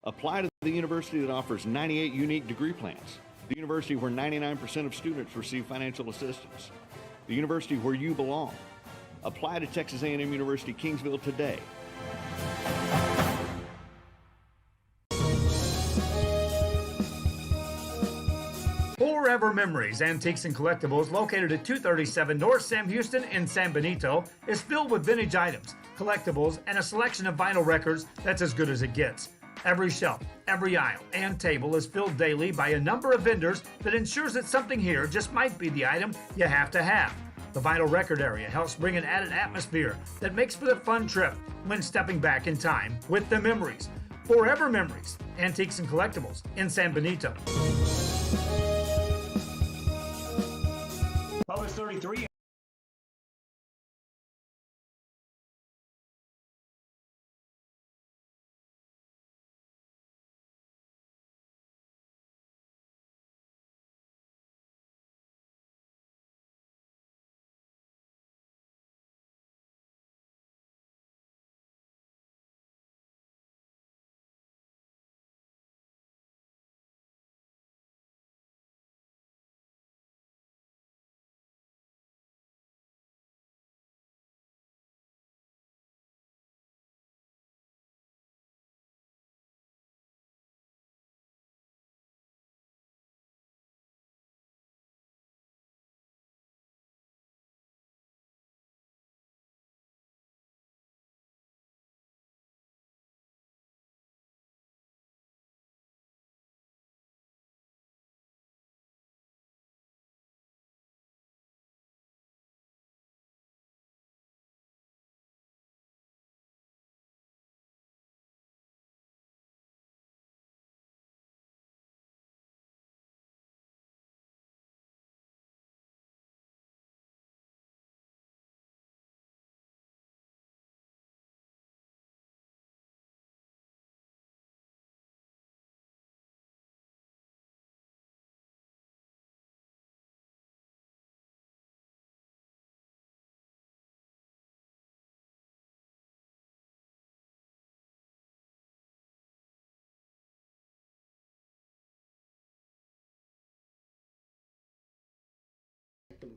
Apply to the university that offers 98 unique degree plans. The university where 99% of students receive financial assistance. The university where you belong. Apply to Texas A&M University Kingsville today. Forever Memories, Antiques and Collectibles, located at 237 North Sam Houston in San Benito, is filled with vintage items, collectibles, and a selection of vinyl records that's as good as it gets. Every shelf, every aisle, and table is filled daily by a number of vendors that ensures that something here just might be the item you have to have. The vinyl record area helps bring an added atmosphere that makes for the fun trip when stepping back in time with the memories. Forever Memories, Antiques and Collectibles in San Benito. Publix 33.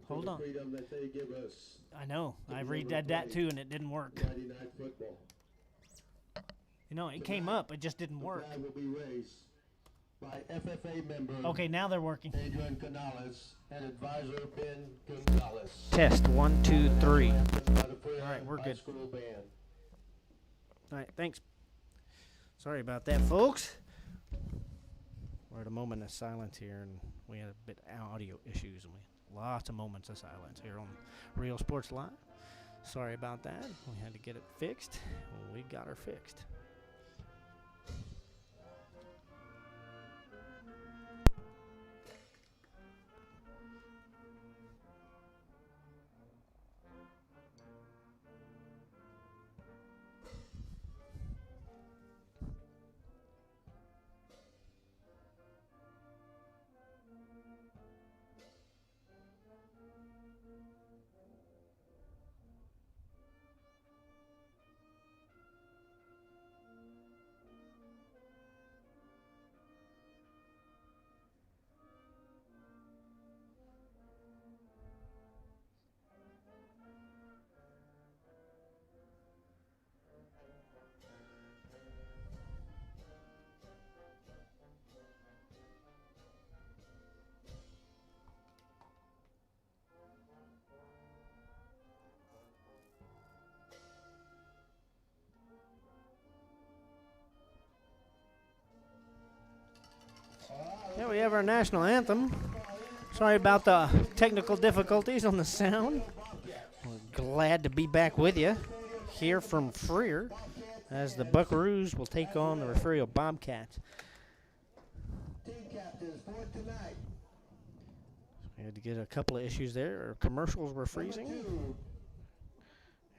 Hold on. I know. I redid that too, and it didn't work. You know, it came up. It just didn't work. By FFA member okay, now they're working. Adrian Canales and advisor Ben Gonzalez. Test 1, 2, 3. All right, we're good. All right, thanks. Sorry about that, folks. We're at a moment of silence here, and we had a bit of audio issues, and lots of moments of silence here on Real Sports Live. Sorry about that. We had to get it fixed. We got her fixed. Yeah, we have our national anthem. Sorry about the technical difficulties on the sound. We're glad to be back with you here from Freer as the Buckaroos will take on the Refugio Bobcats. We had to get a couple of issues there. Our commercials were freezing.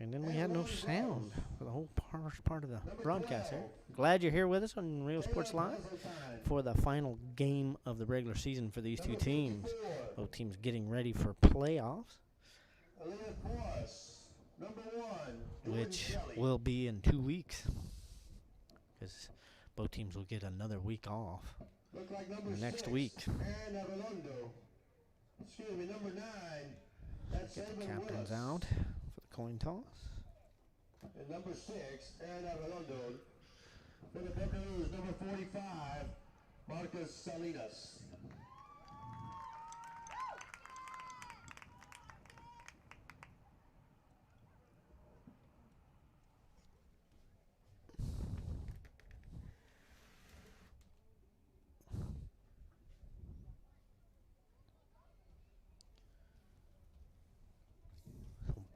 And then we had no sound for the whole part of the broadcast here. Glad you're here with us on Real Sports Live for the final game of the regular season for these two teams. Both teams getting ready for playoffs, which will be in 2 weeks. Because Both teams will get another week off Look like number next 6, week. Aaron Avalondo. Excuse me, number 9. That's Get the Saban captains Willis. out for the coin toss. And number 6, Aaron Avalondo. For the Buccaneers, number 45, Marcus Salinas.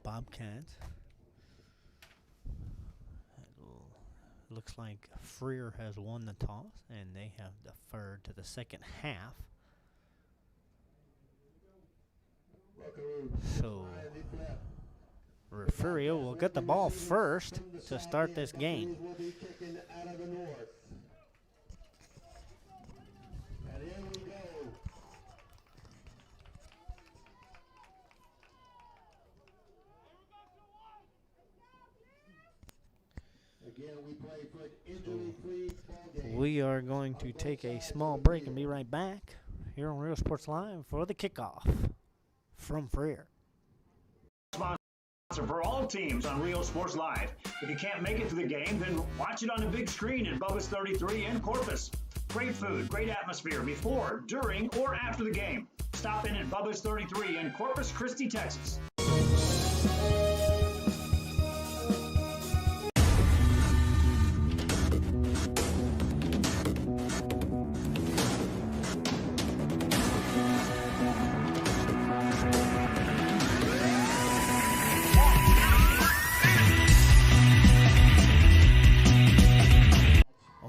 Bobcats. Looks like Freer has won the toss, and they have deferred to the second half. So Refugio will get the ball first to start this game. Will be kicking out of the north. And here we go. Again, we play for an injury-free ball game. We are going to take a small break and be right back here on Real Sports Live for the kickoff from Freer. Sponsor for all teams on Real Sports Live. If you can't make it to the game, then watch it on the big screen at Bubba's 33 in Corpus. Great food, great atmosphere before, during, or after the game. Stop in at Bubba's 33 in Corpus Christi, Texas.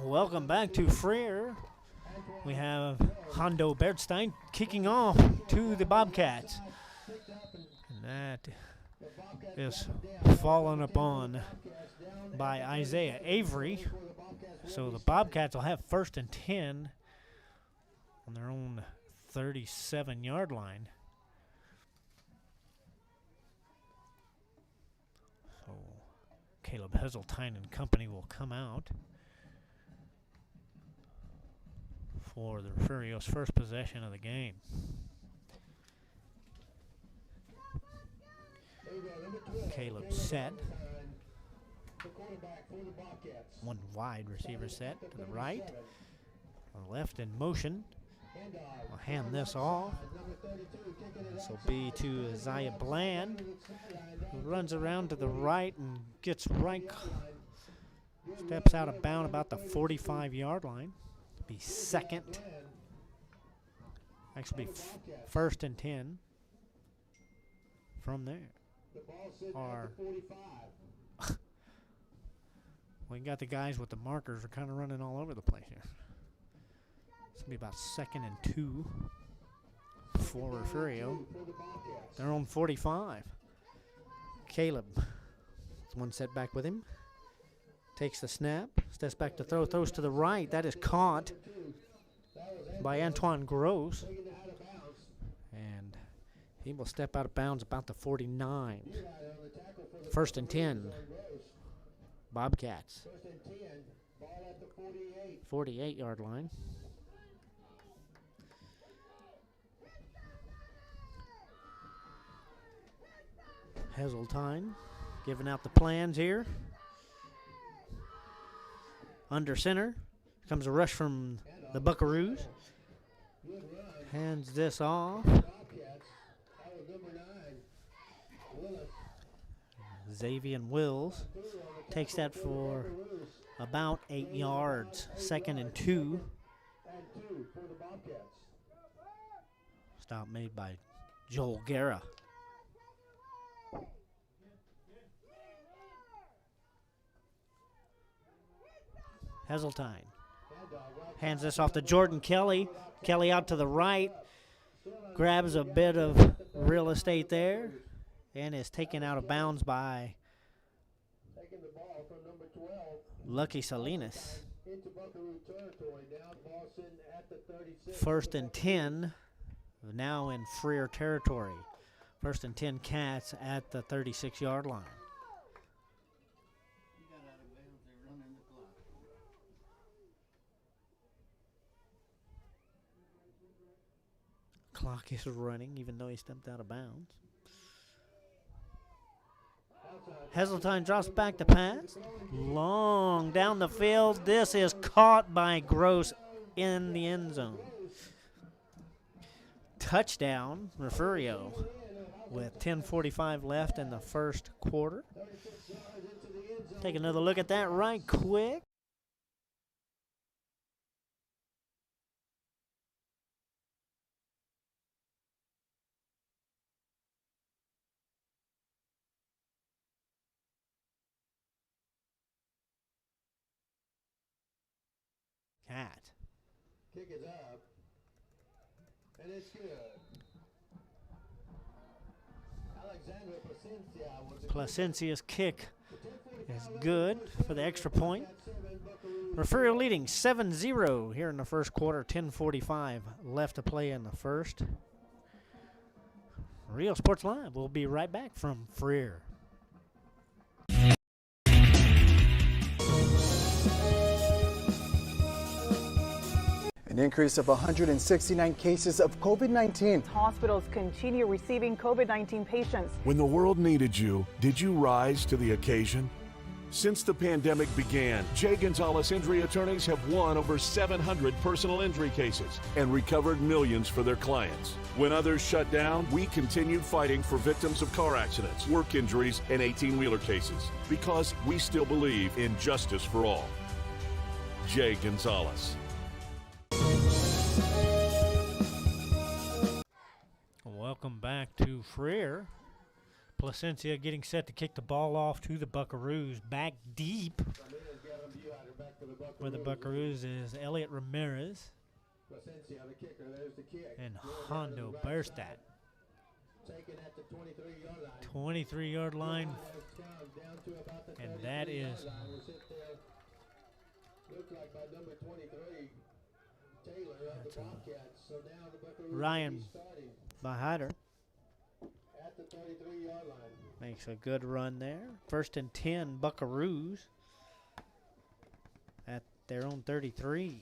Welcome back to Freer. We have Hondo Berdstein kicking off to the Bobcats. And that is fallen upon by Isaiah Avery. So the Bobcats will have 1st and 10 on their own 37-yard line. So Caleb Heseltine and company will come out for the Refugio's first possession of the game. Caleb set. One wide receiver set to the right. On the left in motion. I'll hand this off. This will be to Isaiah Bland, who runs around to the right and gets right, steps out of bounds about the 45-yard line. Be second. Actually, 1st and 10 from there. Or we got the guys with the markers are kind of running all over the place here. It's gonna be about 2nd and 2 for Refugio. Their own 45. Caleb, one setback with him. Takes the snap, steps back to throw, throws to the right. That is caught by Antoine Gross. And he will step out of bounds about the 49. 1st and 10. Bobcats. 48-yard line. Heseltine giving out the plans here. Under center comes a rush from the Buckaroos. Hands this off. Xavier Wills takes that for about 8 yards. 2nd and 2. Stop made by Joel Guerra. Heseltine hands this off to Jordan Kelly. Kelly out to the right, grabs a bit of real estate there, and is taken out of bounds by Lucky Salinas. 1st and 10, now in Freer territory. 1st and 10 Cats at the 36-yard line. Clock is running, even though he stepped out of bounds. Heseltine drops back to pass. Long down the field. This is caught by Gross in the end zone. Touchdown, Refugio, with 10:45 left in the first quarter. Take another look at that right quick. Cat. Kick is up. And it's good. Alexandra Placencia's kick is good for the extra point. Refugio leading 7-0 here in the first quarter. 10:45 left to play in the first. Real Sports Live. We'll be right back from Freer. An increase of 169 cases of COVID-19. Hospitals continue receiving COVID-19 patients. When the world needed you, did you rise to the occasion? Since the pandemic began, Jay Gonzalez Injury Attorneys have won over 700 personal injury cases and recovered millions for their clients. When others shut down, we continued fighting for victims of car accidents, work injuries, and 18-wheeler cases because we still believe in justice for all. Jay Gonzalez. Welcome back to Freer. Placencia getting set to kick the ball off to the Buckaroos. Back deep where the Buckaroos is Elliot Ramirez and Hondo Burstadt. 23-yard line. And that is Ryan Bahadur. Makes a good run there. 1st and 10, Buckaroos at their own 33.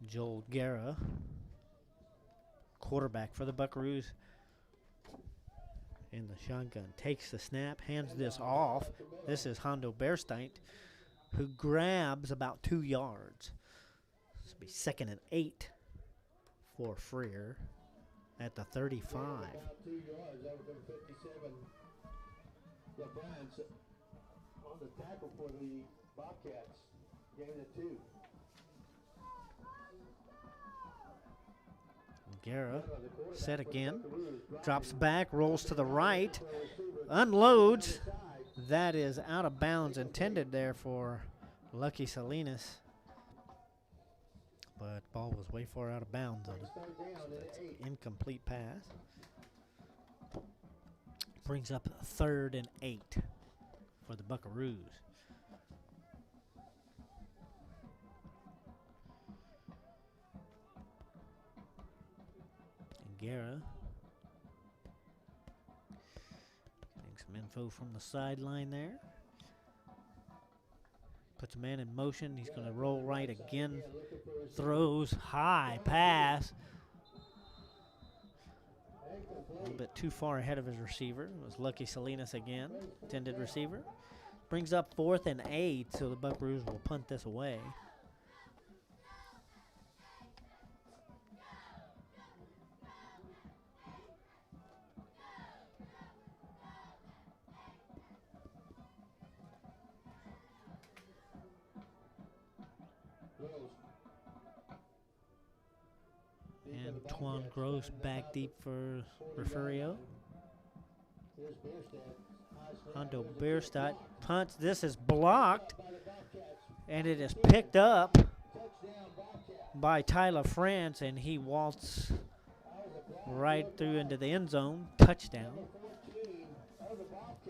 Joel Guerra, quarterback for the Buckaroos, in the shotgun. Takes the snap, hands this off. This is Hondo Berstein, who grabs about 2 yards. This will be 2nd and 8 for Freer at the 35. 2 yards, that was number 57. LeBron's on the tackle for the Bobcats. Gain of 2. Guerra set again. Drops back, rolls to the right, unloads. That is out of bounds, intended there for Lucky Salinas. But ball was way far out of bounds on it. So that's an incomplete pass. Brings up 3rd and 8 for the Buckaroos. And Guerra getting some info from the sideline there. Puts a man in motion. He's going to roll right again. Throws high pass. A little bit too far ahead of his receiver. It was Lucky Salinas again, intended receiver. Brings up 4th and 8, so the Buckaroos will punt this away. Antoine Gross back deep for Refugio. Hondo Bierstadt punts. This is blocked, and it is picked up by Tyler France, and he waltzes right through into the end zone. Touchdown.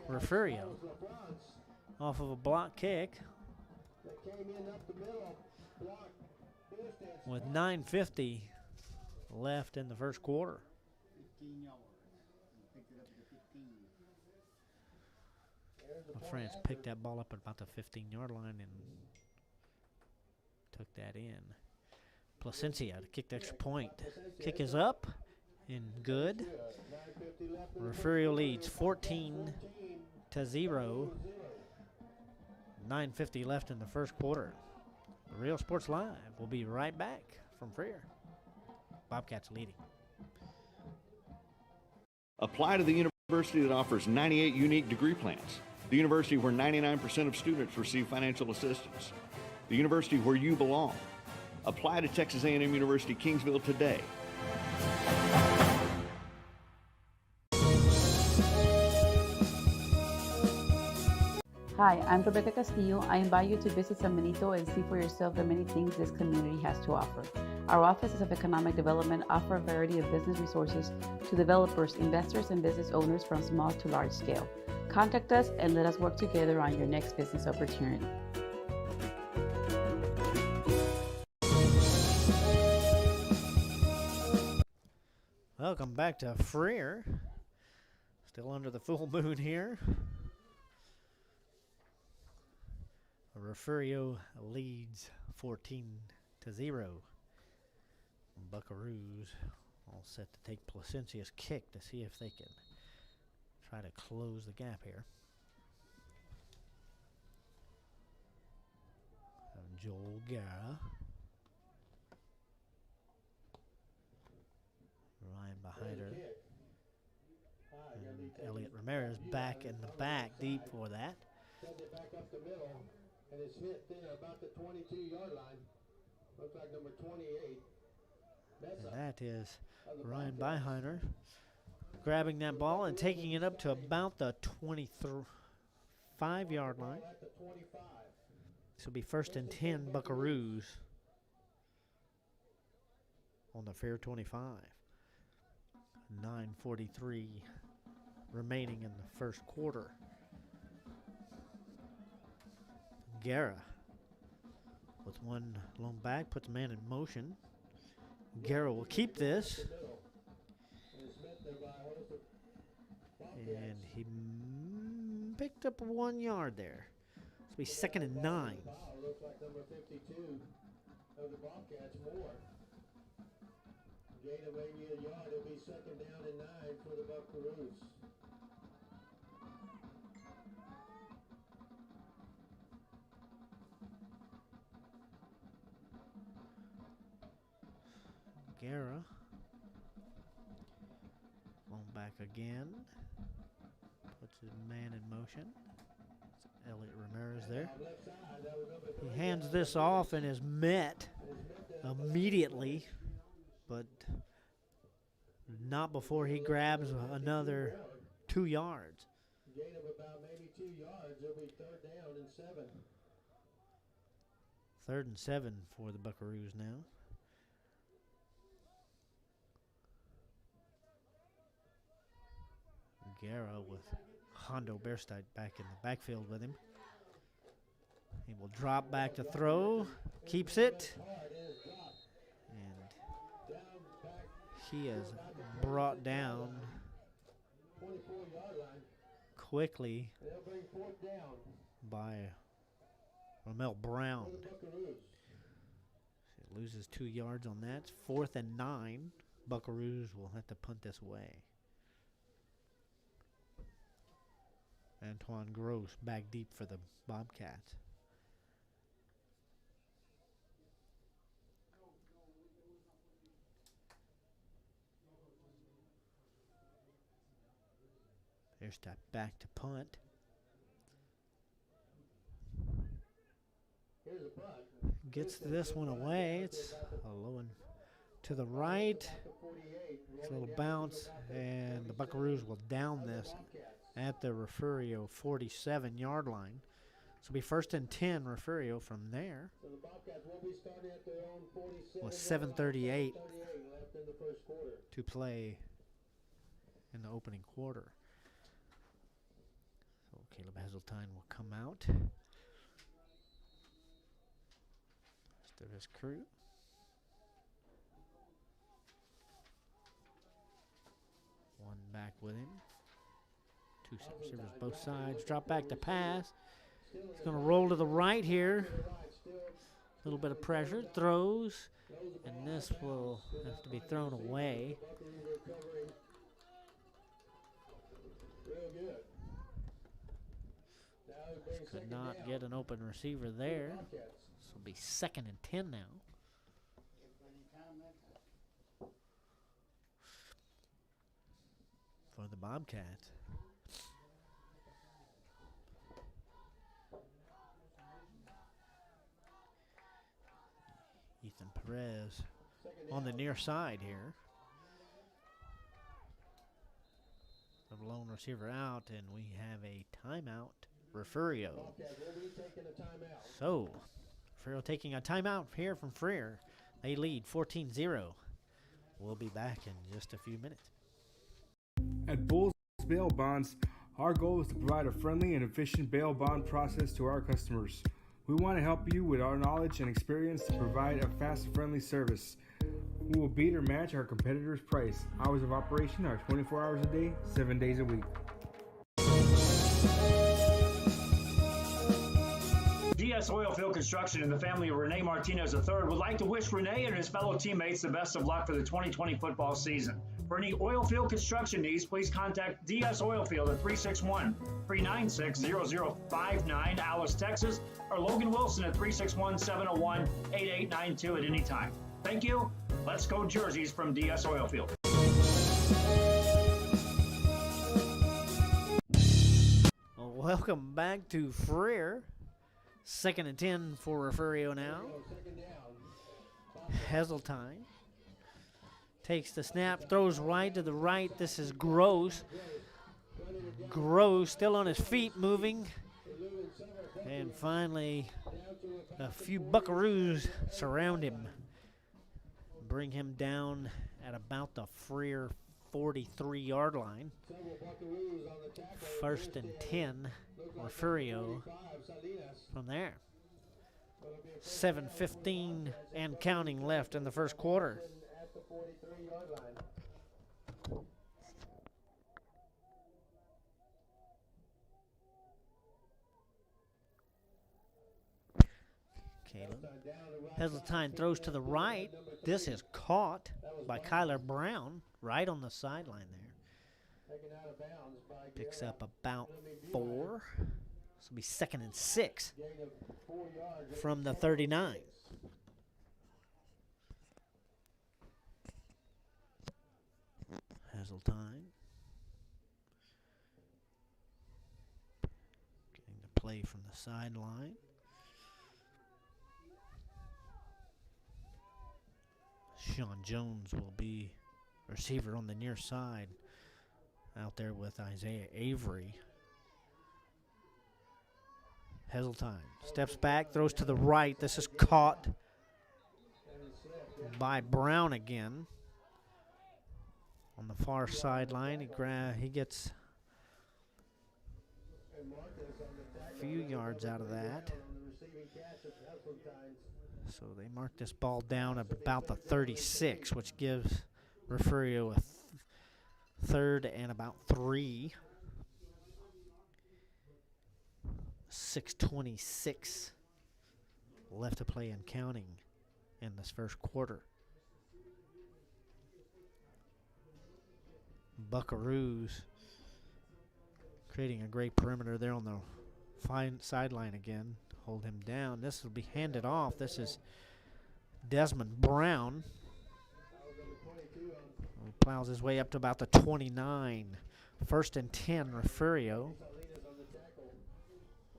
Refugio off of a block kick with 9:50 left in the first quarter. France picked that ball up at about the 15-yard line and took that in. Placencia to kick the extra point. Kick is up and good. Refugio leads 14-0. 9:50 left in the first quarter. Real Sports Live will be right back from Freer. Bobcats leading. Apply to the university that offers 98 unique degree plans. The university where 99% of students receive financial assistance. The university where you belong. Apply to Texas A&M University Kingsville today. Hi, I'm Rebecca Castillo. I invite you to visit San Benito and see for yourself the many things this community has to offer. Our offices of economic development offer a variety of business resources to developers, investors, and business owners from small to large scale. Contact us and let us work together on your next business opportunity. Welcome back to Freer. Still under the full moon here. Refugio leads 14-0. Buckaroos all set to take Placencia's kick to see if they can try to close the gap here. Joel Guerra. Ryan behind her. And Elliot Ramirez back in the back deep for that. Sends it back up the middle, and it's hit there about the 22-yard line. Looks like number 28. And that is Ryan Beihiner grabbing that ball and taking it up to about the 25-yard line. This will be 1st and 10 Buckaroos on the Fair 25. 9:43 remaining in the first quarter. Guerra with one lone back, puts man in motion. Guerra will keep this. And he picked up 1 yard there. This will be 2nd and 9. Looks like number 52 of the Bobcats more. Gain of maybe a yard. It'll be 2nd down and 9 for the Buckaroos. Guerra. Long back again. Puts his man in motion. It's Elliot Ramirez there. He hands this off and is met immediately, but not before he grabs another 2 yards. Gain of about maybe 2 yards. It'll be 3rd down and 7. 3rd and 7 for the Buckaroos now. Guerra with Hondo Bearstein back in the backfield with him. He will drop back to throw, keeps it, and he is brought down quickly by Ramel Brown. He loses 2 yards on that. It's 4th and 9. Buckaroos will have to punt this away. Antoine Gross back deep for the Bobcats. There's that back to punt. Gets this one away. It's a low one to the right. It's a little bounce, and the Buckaroos will down this at the Refugio 47-yard line. So it'll be 1st and 10 Refugio from there. So the Bobcats will be starting at their own 47. With 7:38 left in the first quarter. to play in the opening quarter. So Caleb Hazeltine will come out. Rest of his crew. One back with him. 2 receivers both sides. Drop back to pass. He's going to roll to the right here. little bit of pressure, throws, and this will have to be thrown away. Could not get an open receiver there. This will be 2nd and 10 now. For the Bobcats. Ethan Perez on the near side here. The lone receiver out, and we have a timeout. Refugio. So, Refugio taking a timeout here from Freer. They lead 14-0. We'll be back in just a few minutes. At Bulls Bail Bonds, our goal is to provide a friendly and efficient bail bond process to our customers. We want to help you with our knowledge and experience to provide a fast and friendly service. We will beat or match our competitors' price. Hours of operation are 24 hours a day, 7 days a week. DS Oilfield Construction and the family of Rene Martinez III would like to wish Rene and his fellow teammates the best of luck for the 2020 football season. For any oilfield construction needs, please contact DS Oilfield at 361-396-0059, Alice, Texas, or Logan Wilson at 361-701-8892 at any time. Thank you. Let's go jerseys from DS Oilfield. Well, welcome back to Freer. 2nd and 10 for Refugio now. Heseltine takes the snap, throws right to the right. This is Gross. Gross still on his feet, moving. And finally, a few Buckaroos surround him. Bring him down at about the Freer 43-yard line. 1st and 10, Refugio from there. 7:15 and counting left in the first quarter. Heseltine throws to the right. This is caught by Kyler Brown right on the sideline there. Picks up about 4. This will be 2nd and 6 from the 39. Heseltine getting the play from the sideline. Sean Jones will be receiver on the near side out there with Isaiah Avery. Heseltine steps back, throws to the right. This is caught by Brown again. On the far sideline, he gets a few yards out of that. So they mark this ball down at about the 36, which gives Refugio a 3rd and about 3. 6:26 left to play and counting in this first quarter. Buckaroos creating a great perimeter there on the fine sideline again. Hold him down. This will be handed off. This is Desmond Brown. He plows his way up to about the 29. 1st and 10, Refugio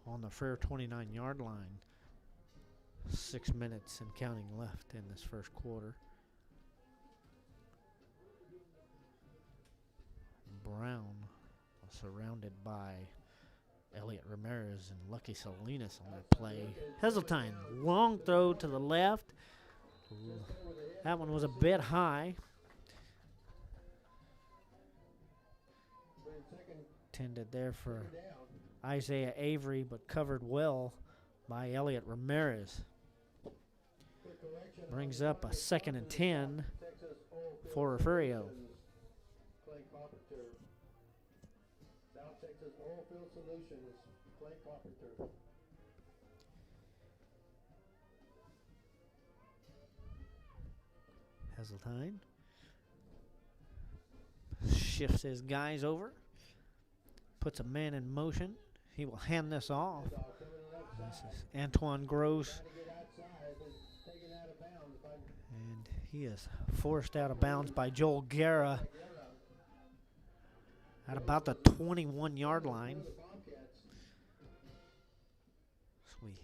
on the Freer 29-yard line. 6 minutes and counting left in this first quarter. Brown surrounded by Elliot Ramirez and Lucky Salinas on that play. Heseltine, long throw to the left. That one was a bit high. Intended there for Isaiah Avery, but covered well by Elliot Ramirez. Brings up a 2nd and 10 for Refugio. Heseltine shifts his guys over, puts a man in motion. He will hand this off. This is Antoine Gross. And he is forced out of bounds by Joel Guerra at about the 21-yard line. Sweet.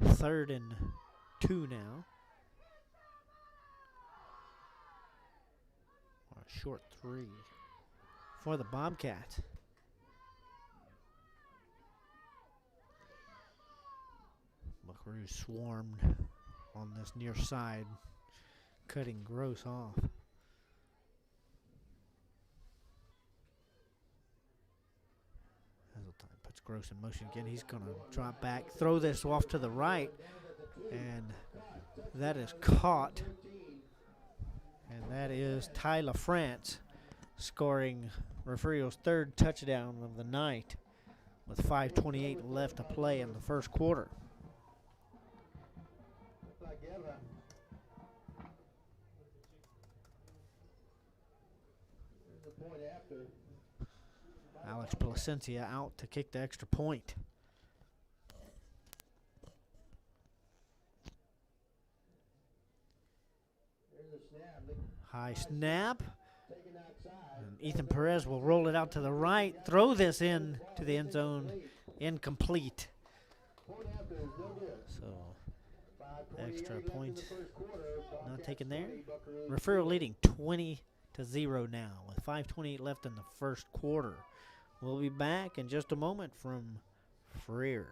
3rd and 2 now. Or a short 3 for the Bobcats. Buckaroos swarmed on this near side, cutting Gross off. Heseltine puts Gross in motion again. He's going to drop back, throw this off to the right, and that is caught. And that is Tyler France scoring Refugio's 3rd touchdown of the night with 5:28 left to play in the first quarter. Alex Placencia out to kick the extra point. High snap. And Ethan Perez will roll it out to the right, throw this in to the end zone, incomplete. So, extra point not taken there. Refugio leading 20-0 now with 5:28 left in the first quarter. We'll be back in just a moment from Freer.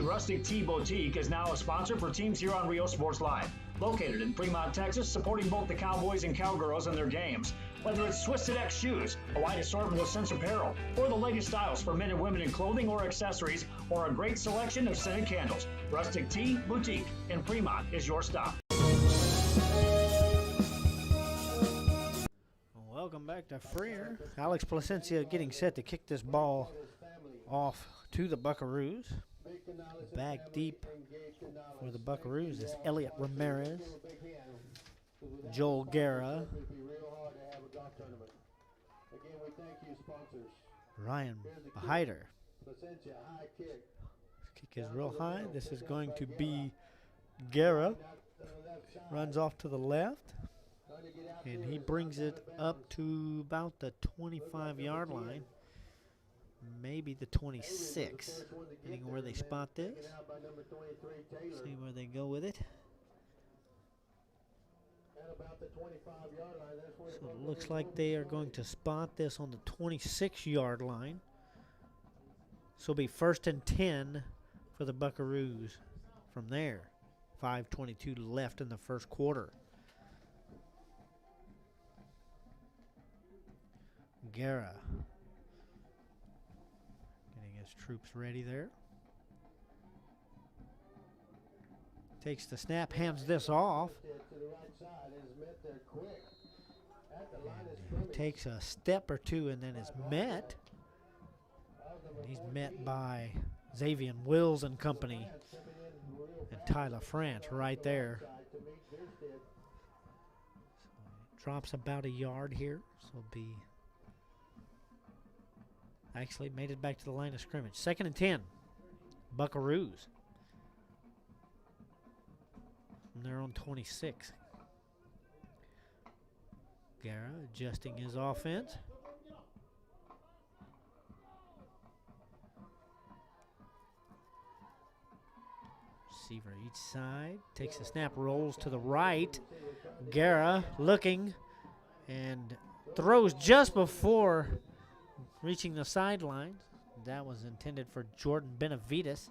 Rustic Tea Boutique is now a sponsor for teams here on Rio Sports Live. Located in Fremont, Texas, supporting both the Cowboys and Cowgirls in their games. Whether it's Twisted X shoes, a wide assortment of Sense apparel, or the latest styles for men and women in clothing or accessories, or a great selection of scented candles, Rustic Tea Boutique in Fremont is your stop. Welcome back to Freer. Alex Placencia getting set to kick this ball off to the Buckaroos. Back deep for the Buckaroos is Elliot Ramirez, Joel Guerra, Ryan Behider. Kick is real high. This is going to be Guerra. Runs off to the left, and he brings it up to about the 25-yard line. Maybe the 26, depending on where they spot this. See where they go with it. So it looks like they are going to spot this on the 26-yard line. So it'll be 1st and 10 for the Buckaroos from there. 5:22 left in the first quarter. Guerra getting his troops ready there. Takes the snap, hands this off. And takes a step or two and then is met. And he's met by Xavier Wills and company and Tyler France right there. So drops about a yard here. So it'll be actually made it back to the line of scrimmage. 2nd and 10. Buckaroos. And they're on 26. Guerra adjusting his offense. Receiver each side. Takes the snap, rolls to the right. Guerra looking and throws just before reaching the sidelines. That was intended for Jordan Benavides.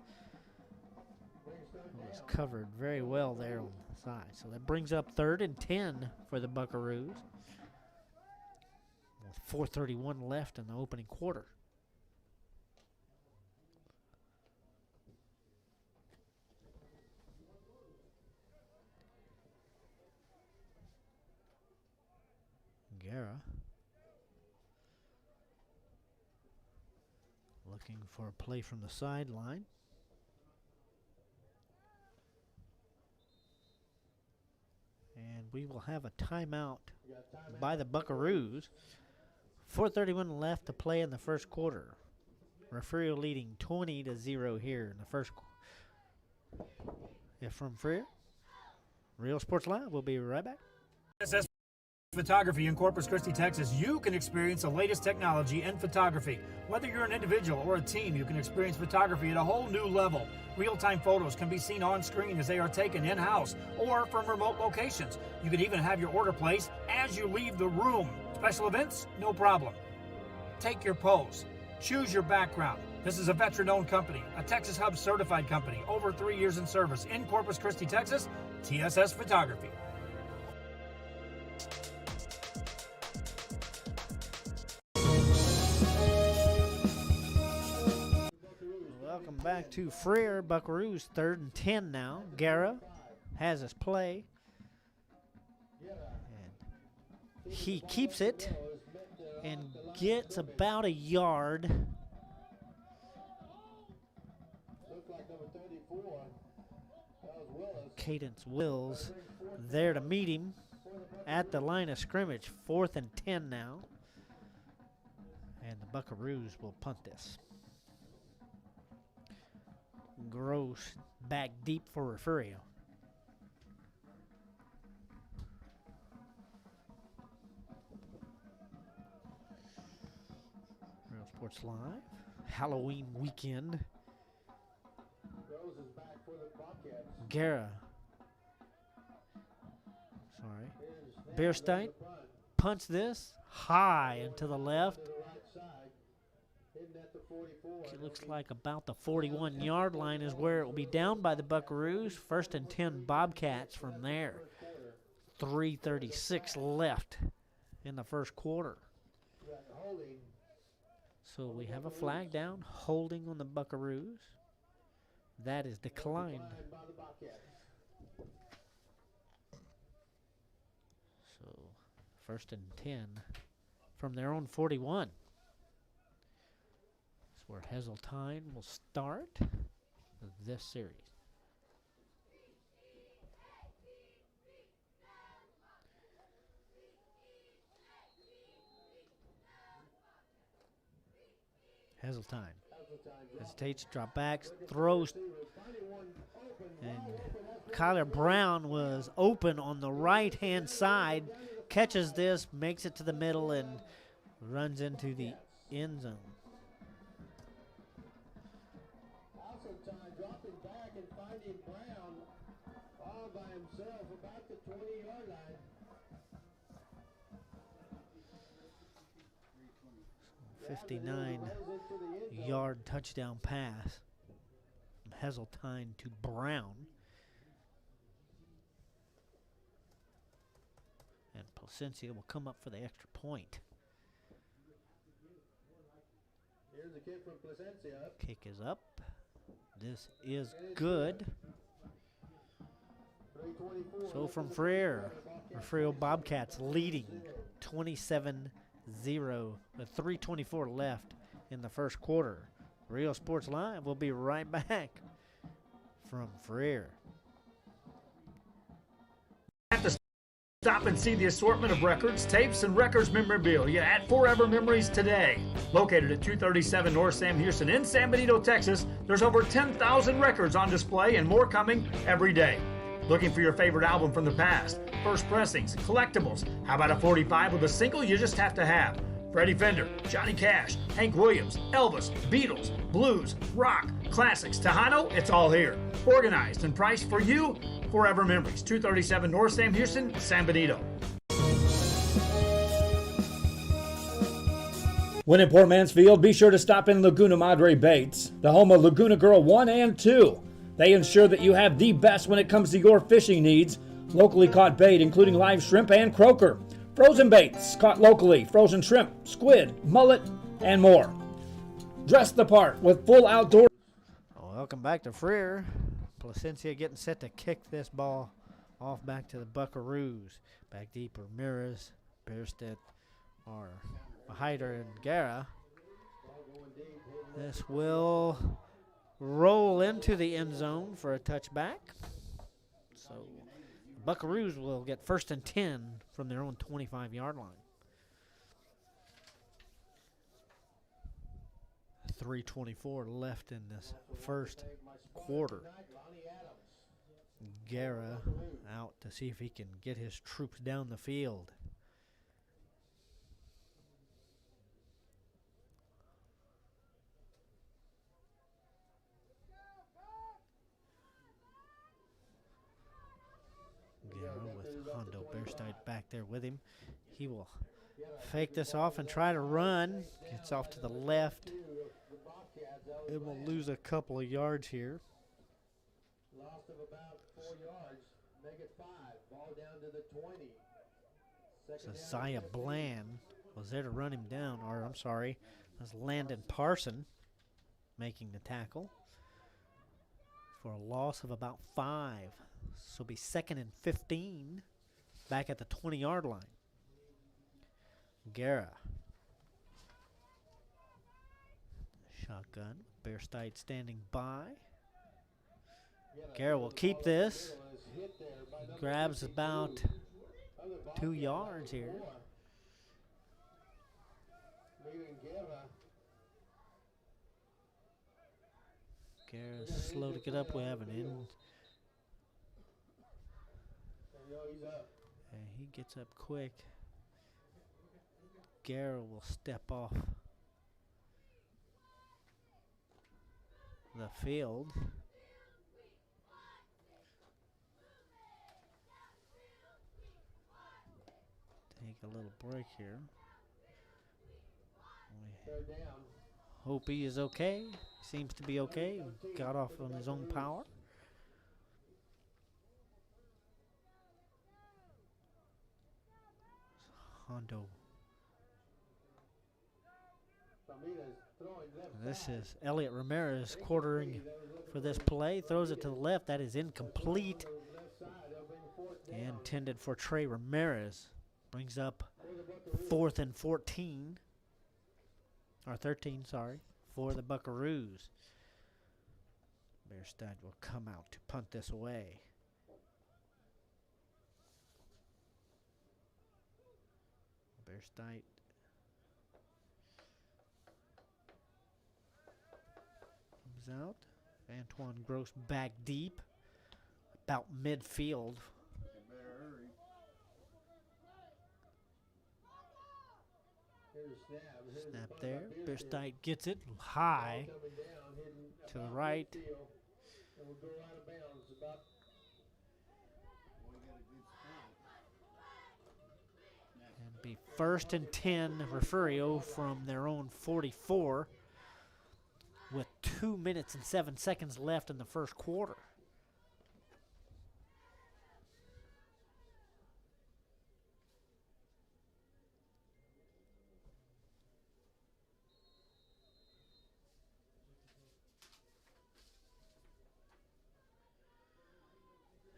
It was covered very well there on the side. So that brings up 3rd and 10 for the Buckaroos. With 4:31 left in the opening quarter. Guerra looking for a play from the sideline. And we will have a timeout by the Buckaroos. 4:31 left to play in the first quarter. Refugio leading 20-0 here in the first quarter. Yeah, from Freer, Real Sports Live. We'll be right back. Photography in Corpus Christi, Texas. You can experience the latest technology in photography. Whether you're an individual or a team, you can experience photography at a whole new level. Real-time photos can be seen on screen as they are taken in-house or from remote locations. You can even have your order placed as you leave the room. Special events? No problem. Take your pose. Choose your background. This is a veteran-owned company, a Texas Hub certified company, over 3 years in service in Corpus Christi, Texas. TSS Photography. Welcome back to Freer. Buckaroos 3rd and 10 now. Guerra has his play. And he keeps it and gets about a yard. Cadence Wills there to meet him at the line of scrimmage. 4th and 10 now. And the Buckaroos will punt this. Gross back deep for Refugio. Real Sports Live. Halloween weekend. Guerra. Bierstein punts this high and to the left. It looks like about the 41-yard line is where it will be down by the Buckaroos. 1st and 10 Bobcats from there. 3:36 left in the first quarter. So we have a flag down, holding on the Buckaroos. That is declined. So 1st and 10 from their own 41. Where Heseltine will start this series. Heseltine hesitates, drop backs, throws, and Kyler Brown was open on the right-hand side, catches this, makes it to the middle, and runs into the end zone. Dropping back and finding Brown all by himself about the 20-yard line. 59-yard touchdown pass from Heseltine to Brown. And Placencia will come up for the extra point. Here's the kick from Placencia. Kick is up. This is good. So from Freer, Refugio Bobcats leading 27-0 with 3:24 left in the first quarter. Real Sports Live will be right back from Freer. Have to stop and see the assortment of records, tapes, and records memorabilia at Forever Memories today. Located at 237 North Sam Houston in San Benito, Texas, there's over 10,000 records on display and more coming every day. Looking for your favorite album from the past, first pressings, collectibles. How about a 45 with a single you just have to have? Freddie Fender, Johnny Cash, Hank Williams, Elvis, Beatles, blues, rock, classics, Tejano, it's all here. Organized and priced for you. Forever Memories, 237 North Sam Houston, San Benito. When in Port Mansfield, be sure to stop in Laguna Madre Baits, the home of Laguna Girl 1 and 2. They ensure that you have the best when it comes to your fishing needs. Locally caught bait, including live shrimp and croaker. Frozen baits caught locally, frozen shrimp, squid, mullet, and more. Dress the part with full outdoor. Welcome back to Freer. Placencia getting set to kick this ball off back to the Buckaroos. Back deep, Ramirez, Bierstedt, or Hyder and Guerra. This will roll into the end zone for a touchback. So the Buckaroos will get 1st and 10 from their own 25-yard line. 3:24 left in this first quarter. Guerra out to see if he can get his troops down the field. Guerra with Hondo Bierstein back there with him. He will fake this off and try to run. Gets off to the left. It will lose a couple of yards here. Loss of about 4 yards. Make it 5. Ball down to the 20. So Zaya Bland was there to run him down. Or, I'm sorry, that's Landon Parson making the tackle for a loss of about 5. So it'll be 2nd and 15 back at the 20-yard line. Guerra. Shotgun. Bierstein standing by. Guerra will keep this. Grabs about 2 yards here. Guerra's slow to get up. We have an in. And he gets up quick. Guerra will step off the field. Take a little break here. Hope he is okay. Seems to be okay. Got off on his own power. Hondo. This is Elliot Ramirez quartering for this play. Throws it to the left. That is incomplete. Intended for Trey Ramirez. Brings up 4th and 14. Or 13, sorry. For the Buckaroos. Bierstein will come out to punt this away. Bierstein comes out. Antoine Gross back deep. About midfield. Snap there. Bierstein gets it high to the right. And be 1st and 10, Refugio from their own 44 with 2 minutes and 7 seconds left in the first quarter.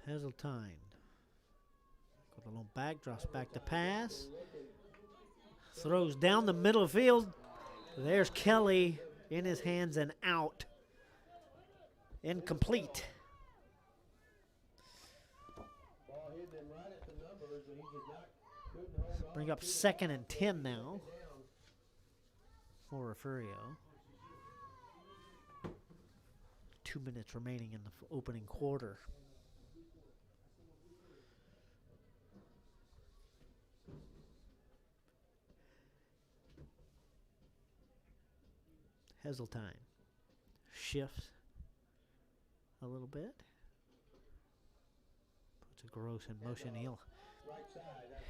Heseltine with a little back, drops back to pass. Throws down the middle of the field. There's Kelly in his hands and out. Incomplete. Bring up 2nd and 10 now for Refugio. 2 minutes remaining in the opening quarter. Heseltine shifts a little bit. Puts a Gross in motion. He'll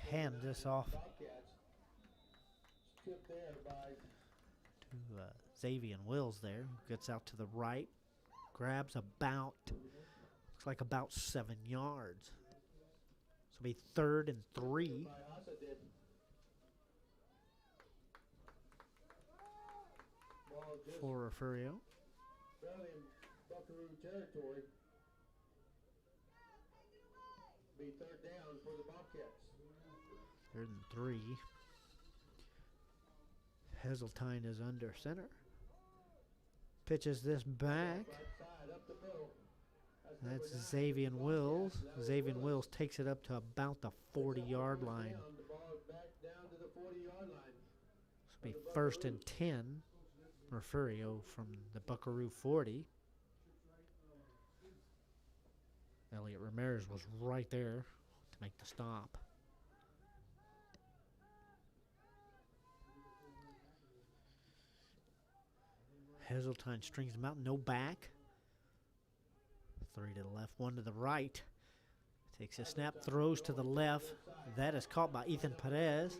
hand this off Xavier Wills there. Gets out to the right. Grabs about, looks like about 7 yards. So it'll be 3rd and 3. For Refugio. Fairly in Buckaroo territory. Be 3rd down for the Bobcats. 3rd and 3. Heseltine is under center. Pitches this back. That's Xavier Wills. Xavier Wills takes it up to about the 40-yard line. This will be 1st and 10. Refugio from the Buckaroo 40. Elliot Ramirez was right there to make the stop. Heseltine strings him out, no back. 3 to the left, 1 to the right. Takes a snap, throws to the left. That is caught by Ethan Perez.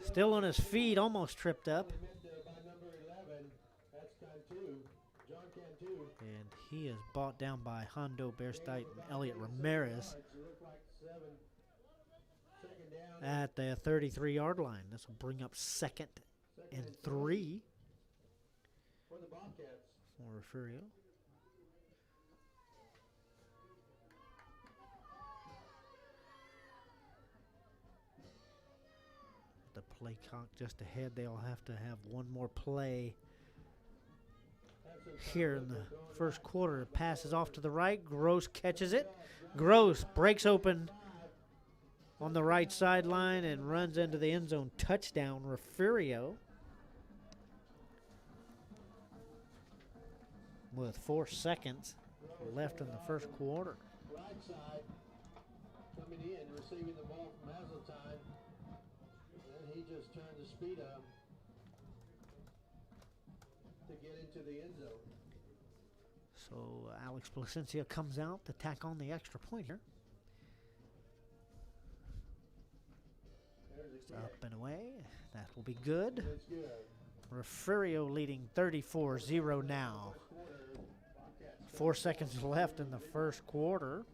Still on his feet, almost tripped up. And he is brought down by Hondo Bearstite and Elliot Ramirez at the 33-yard line. This will bring up 2nd and 3 For the Bobcats. for Refugio. The play clock just ahead. They'll have to have one more play here in the first quarter. Passes off to the right. Gross catches it. Gross breaks open on the right sideline and runs into the end zone. Touchdown, Refugio. With 4 seconds left in the first quarter. Right side, coming in, receiving the ball from Hazeltine. And he just turned the speed up to get into the end zone. So Alex Placencia comes out to tack on the extra point here. It's up and away. That will be good. It's good. Refugio leading 34-0 now. 4 seconds left in the first quarter.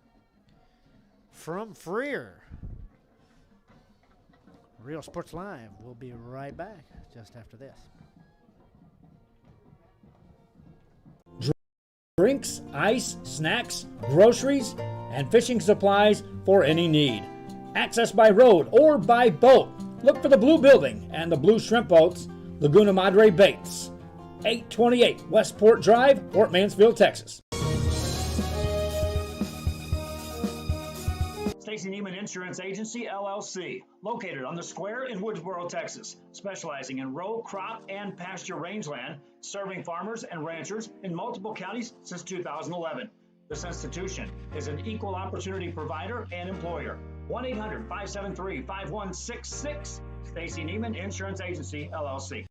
From Freer. Real Sports Live. We'll be right back just after this. Drinks, ice, snacks, groceries, and fishing supplies for any need. Access by road or by boat. Look for the Blue Building and the Blue Shrimp Boats, Laguna Madre Baits. 828 Westport Drive, Fort Mansfield, Texas. Stacy Neiman Insurance Agency, LLC, located on the square in Woodsboro, Texas, specializing in row, crop, and pasture rangeland, serving farmers and ranchers in multiple counties since 2011. This institution is an equal opportunity provider and employer. 1-800-573-5166, Stacy Neiman Insurance Agency, LLC.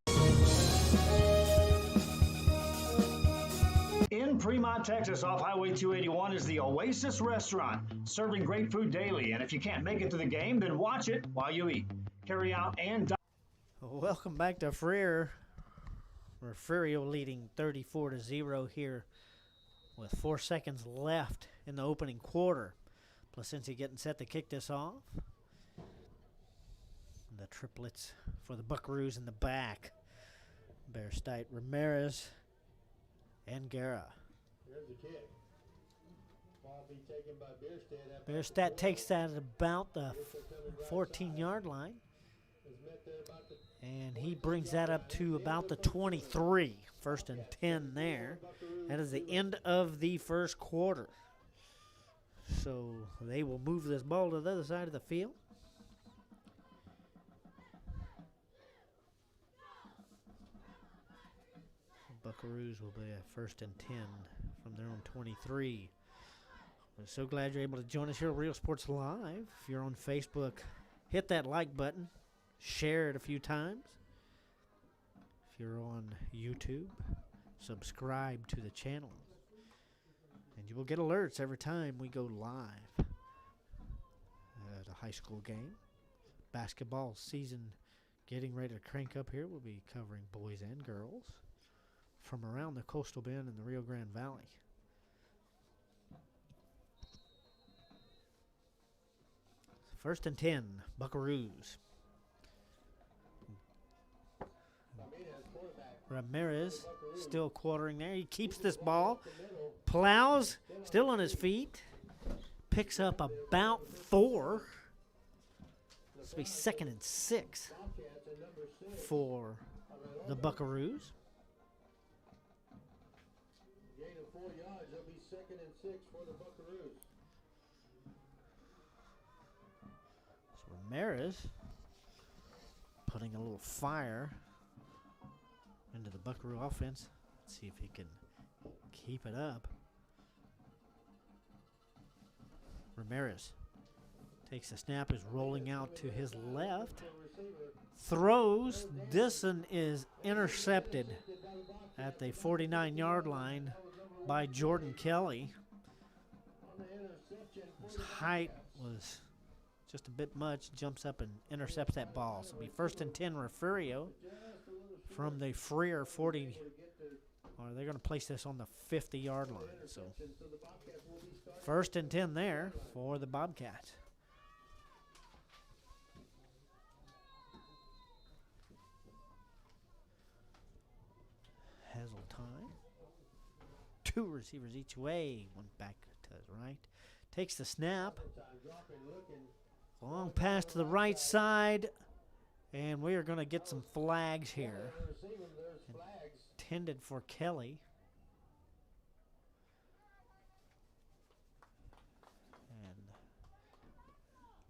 In Fremont, Texas, off Highway 281 is the Oasis Restaurant, serving great food daily. And if you can't make it to the game, then watch it while you eat. Carry out and Welcome back to Freer. Refugio leading 34-0 here with 4 seconds left in the opening quarter. Placencia getting set to kick this off. The triplets for the Buckaroos in the back. Bearstite, Ramirez, and Guerra. Here's the kick. Ball be taken by Bierstadt. Bearstite takes that at about the 14-yard line. And he brings that up to about the 23. 1st and 10 there. That is the end of the first quarter. So they will move this ball to the other side of the field. Buckaroos will be at 1st and 10 from their own 23. We're so glad you're able to join us here at Real Sports Live. If you're on Facebook, hit that like button. Share it a few times. If you're on YouTube, subscribe to the channel. And you will get alerts every time we go live at a high school game. Basketball season getting ready to crank up here. We'll be covering boys and girls from around the Coastal Bend and the Rio Grande Valley. First and 10, Buckaroos. Ramirez still quartering there. He keeps this ball, plows, still on his feet, picks up about 4. This will be 2nd and 6 for the Buckaroos. Gain of 4 yards. It'll be 2nd and 6 for the Buckaroos. So Ramirez putting a little fire into the Buckaroo offense. Let's see if he can keep it up. Ramirez takes the snap, is rolling out to his left, throws. This one is intercepted at the 49-yard line by Jordan Kelly. His height was just a bit much, jumps up and intercepts that ball. So it'll be 1st and 10, Refugio from the Freer 40. Or they're going to place this on the 50-yard line. So 1st and 10 there for the Bobcats. Hazeltine. 2 receivers each way. One back to his right. Takes the snap. Long pass to the right side. And we are going to get some flags here. Intended for Kelly.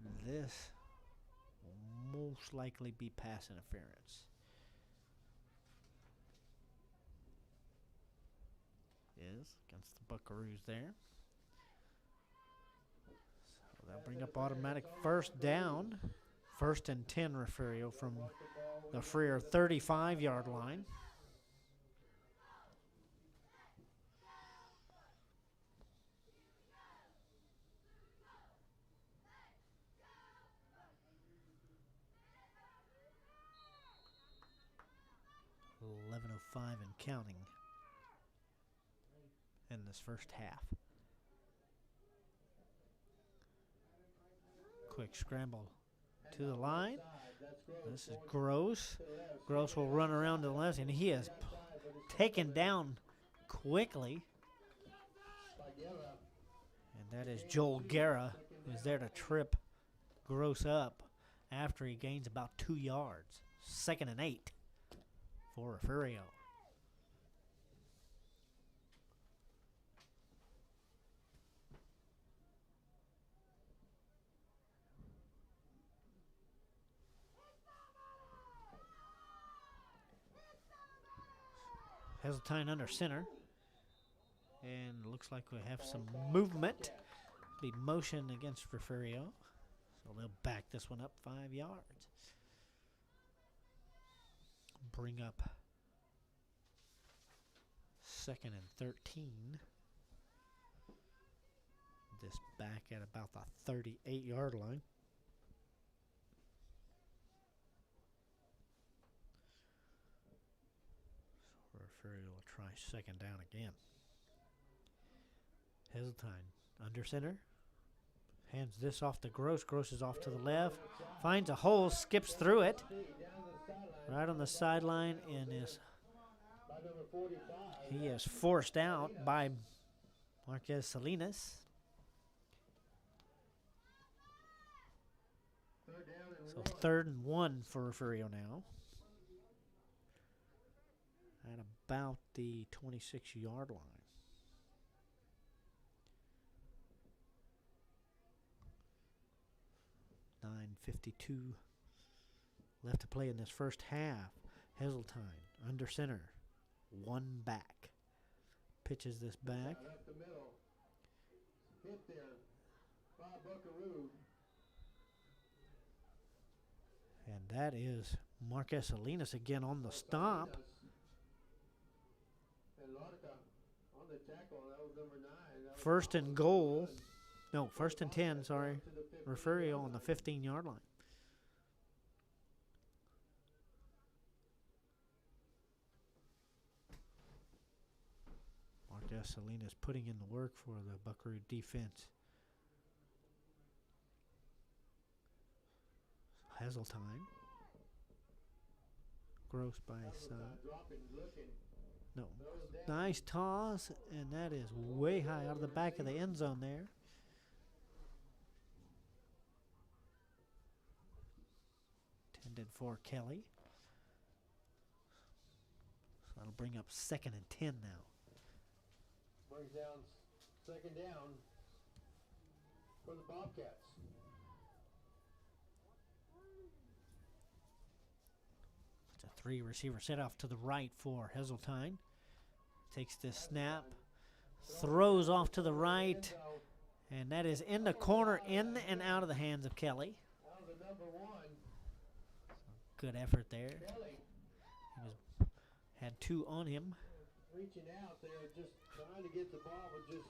And this will most likely be pass interference. Is against the Buckaroos there. So that'll bring up automatic 1st down. 1st and 10, Refugio from the Freer 35-yard line. .11:05 and counting in this first half. Quick scramble to the line. This is Gross. Gross will run around to the left, and he is taken down quickly. And that is Joel Guerra, who's there to trip Gross up after he gains about 2 yards. 2nd and 8 for Refugio. Hazeltine under center. And looks like we have some movement. Be motion against Refugio. So they'll back this one up 5 yards. Bring up 2nd and 13. This back at about the 38-yard line. Refugio will try 2nd down again. Hazeltine under center. Hands this off to Gross. Gross is off to the left. Finds a hole, skips through it. Right on the sideline, and he is forced out by Marquez Salinas. So 3rd and 1 for Refugio now. At about the 26-yard line. .9:52 left to play in this first half. Hazeltine under center. 1 back. Pitches this back. Up the middle. Hit there by Buckaroo. And that is Marquez Salinas again on the stop. On the tackle, that was number 9. 1st and goal. No, 1st and 10, sorry. Refugio on the 15-yard line. Jess Salinas putting in the work for the Buckaroo defense. Hazeltine. Gross by his side. No. Nice toss, and that is way high out of the back of the end zone there. Intended for Kelly. So that'll bring up 2nd and 10 now. Brings down 2nd down for the Bobcats. It's a 3-receiver set off to the right for Hazeltine. Takes this snap, throws off to the right, and that is in the corner, in and out of the hands of Kelly. Out of the number 1. Good effort there. Kelly Had 2 on him. reaching out there, just trying to get the ball, but just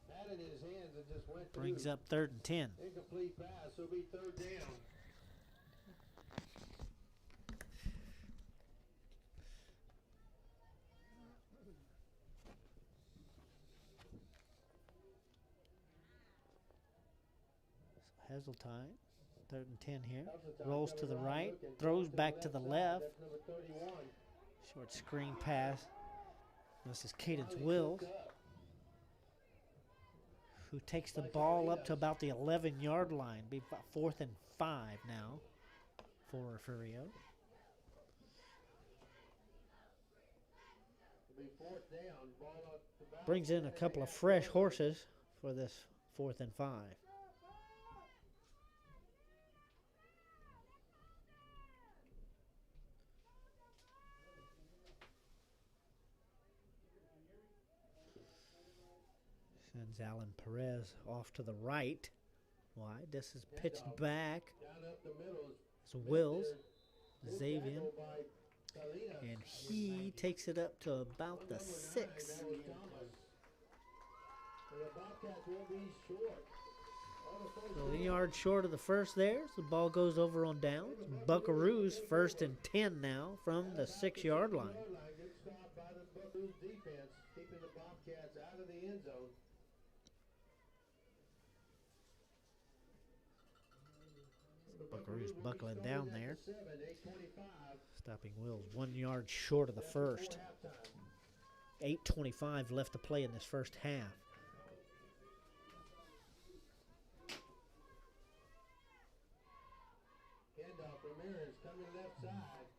had it in his hands and just went Brings through. up 3rd and 10. Incomplete pass, so it'll be 3rd down. Hazeltine, 3rd and 10 here. Rolls to the right, throws back to the left. That's number 31. Short screen pass. This is Cadence Wills, who takes the ball up to about the 11-yard line. Be about 4th and 5 now for Refugio. It'll be 4th down. Ball up the back. Brings in a couple of fresh horses for this 4th and 5. Sends Alan Perez off to the right. Wide. This is pitched back. Down up the middle. It's Wills, Xavier, and he takes it up to about the 6. The Bobcats will be short. 1 yard short of the first there. So the ball goes over on downs. Buckaroos 1st and 10 now from the 6-yard line. Good stop by the Buckaroos defense, keeping the Bobcats out of the end zone. Buckaroos buckling down there. Stopping Wills 1 yard short of the first. 8:25 left to play in this first half.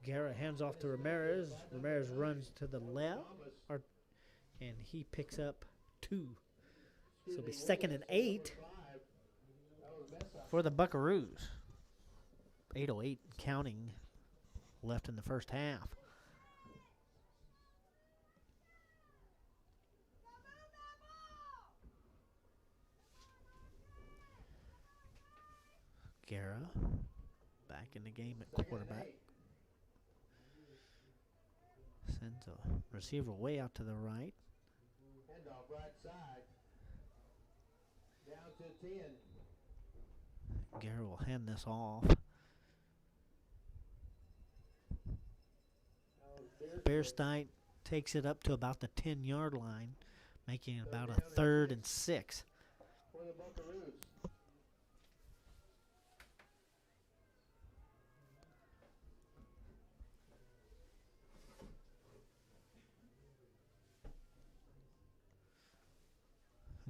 Guerra hands off to Ramirez. Ramirez runs to the left, and he picks up 2. So it'll be 2nd and 8 for the Buckaroos. 8:08 counting left in the first half. Guerra back in the game at quarterback. Sends a receiver way out to the right. Handoff right side. Down to 10. Guerra will hand this off. Bearstein takes it up to about the 10-yard line, making it about a 3rd and 6. For the Buckaroos.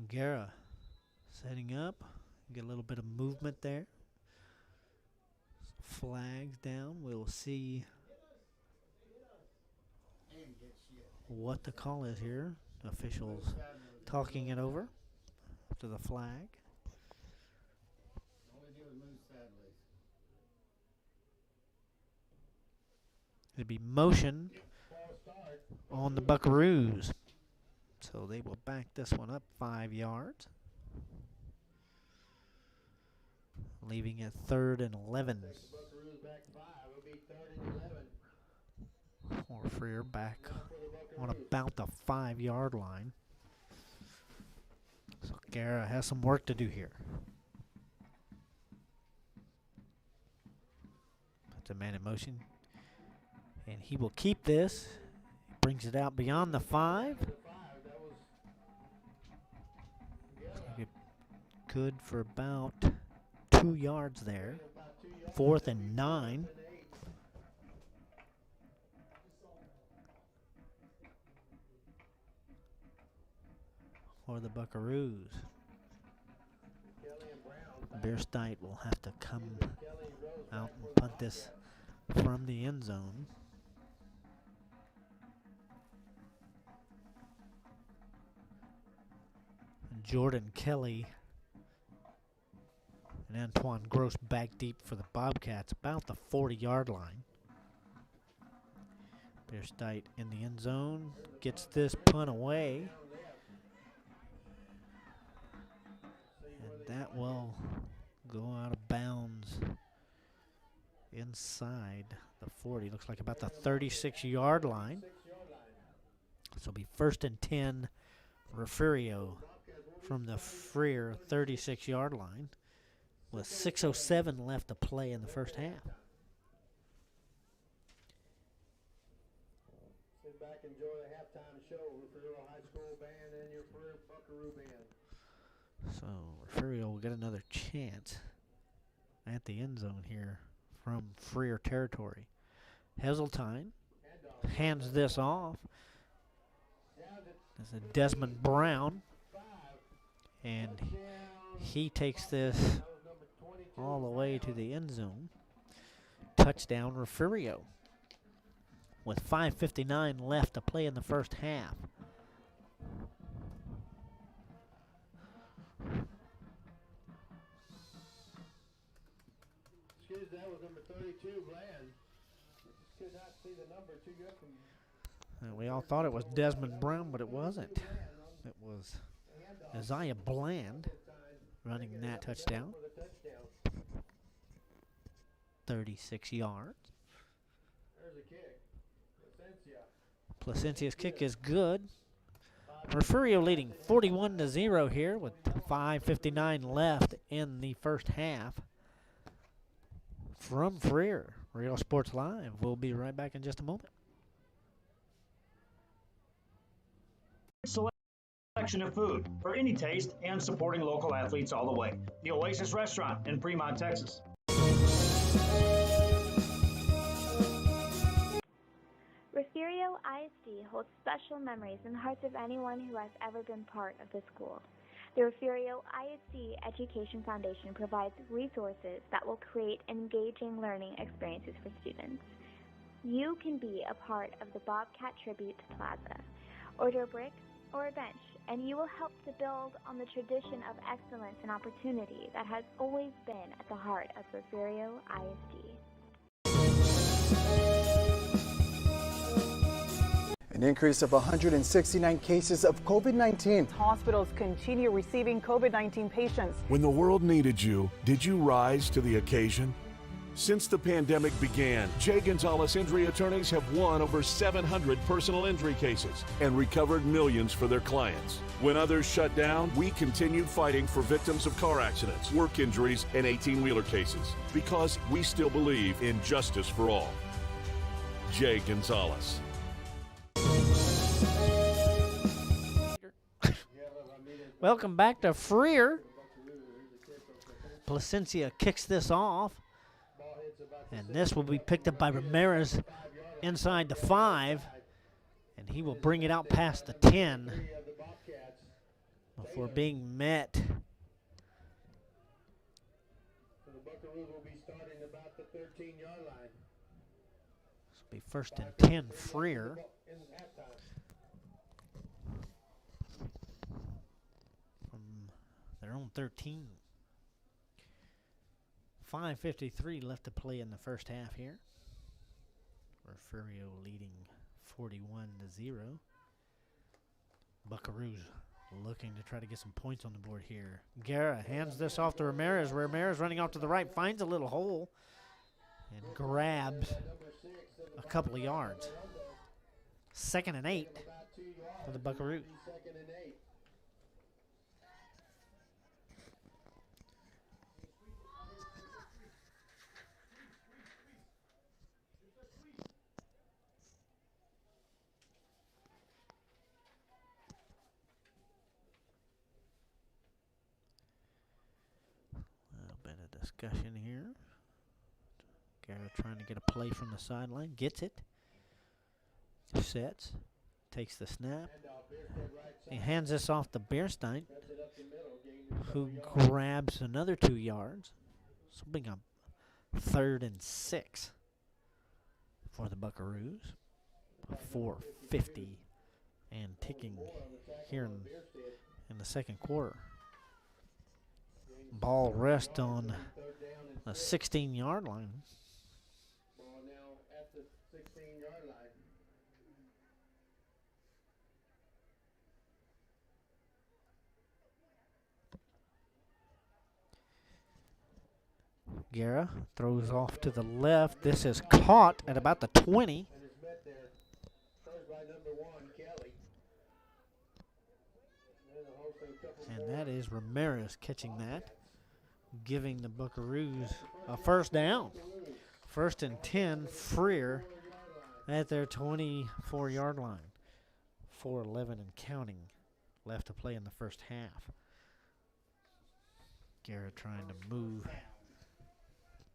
Guerra setting up. Get a little bit of movement there. Flags down. We'll see what the call is here. Officials talking it over to the flag. It'd be motion on the Buckaroos. So they will back this one up 5 yards. Leaving it 3rd and 11. Or Freer back on about the 5-yard line. So Guerra has some work to do here. Puts a man in motion. And he will keep this. Brings it out beyond the 5. good for about 2 yards there. 4th and 9. For the Buckaroos. Bierstein will have to come out and punt this from the end zone. Jordan Kelly and Antoine Gross back deep for the Bobcats, about the 40-yard line. Bierstein in the end zone, gets this punt away. And that will go out of bounds inside the 40. Looks like about the 36-yard line. This will be 1st and 10, Refugio from the Freer 36-yard line with 6:07 left to play in the first half. Sit back, enjoy the halftime show. Refugio High School band and your Freer Buckaroo band. So Refugio will get another chance at the end zone here from Freer territory. Heseltine hands this off. This is Desmond Brown. And he takes this all the way to the end zone. Touchdown, Refugio. With 5:59 left to play in the first half. Excuse, that was number 32, Bland. Could not see the number too good from. We all thought it was Desmond Brown, but it wasn't. It was Isaiah Bland running that touchdown. 36 yards. There's a kick. Placencia's kick is good. Refugio leading 41-0 here with 5:59 left in the first half. From Freer, Real Sports Live. We'll be right back in just a moment. Selection of food for any taste and supporting local athletes all the way. The Oasis Restaurant in Fremont, Texas. Refugio ISD holds special memories in the hearts of anyone who has ever been part of the school. The Refugio ISD Education Foundation provides resources that will create engaging learning experiences for students. You can be a part of the Bobcat Tribute Plaza. Order a brick or a bench, and you will help to build on the tradition of excellence and opportunity that has always been at the heart of Refugio ISD. An increase of 169 cases of COVID-19. Hospitals continue receiving COVID-19 patients. When the world needed you, did you rise to the occasion? Since the pandemic began, Jay Gonzalez injury attorneys have won over 700 personal injury cases and recovered millions for their clients. When others shut down, we continued fighting for victims of car accidents, work injuries, and 18-wheeler cases because we still believe in justice for all. Jay Gonzalez. Welcome back to Freer. Placencia kicks this off. And this will be picked up by Ramirez inside the 5. And he will bring it out past the 10 before being met. So the Buckaroos will be starting about the 13-yard line. This will be 1st and 10 Freer. From their own 13. 5:53 left to play in the first half here. Refugio leading 41-0. Buckaroos looking to try to get some points on the board here. Guerra hands this off to Ramirez. Ramirez running off to the right, finds a little hole and grabs a couple of yards. 2nd and 8 for the Buckaroos. discussion here. Guerra trying to get a play from the sideline. Gets it. Sets. Takes the snap. He hands this off to Bierstein, who grabs another 2 yards. So being a 3rd and 6 for the Buckaroos. 4:50 and ticking here in the second quarter. Ball rests on the 16-yard line. Ball now at the 16-yard line. Guerra throws off to the left. This is caught at about the 20. And is met there first by number 1, Kelly. And that is Ramirez catching that, giving the Buckaroos a first down. 1st and 10, Freer at their 24-yard line. 4:11 and counting left to play in the first half. Guerra trying to move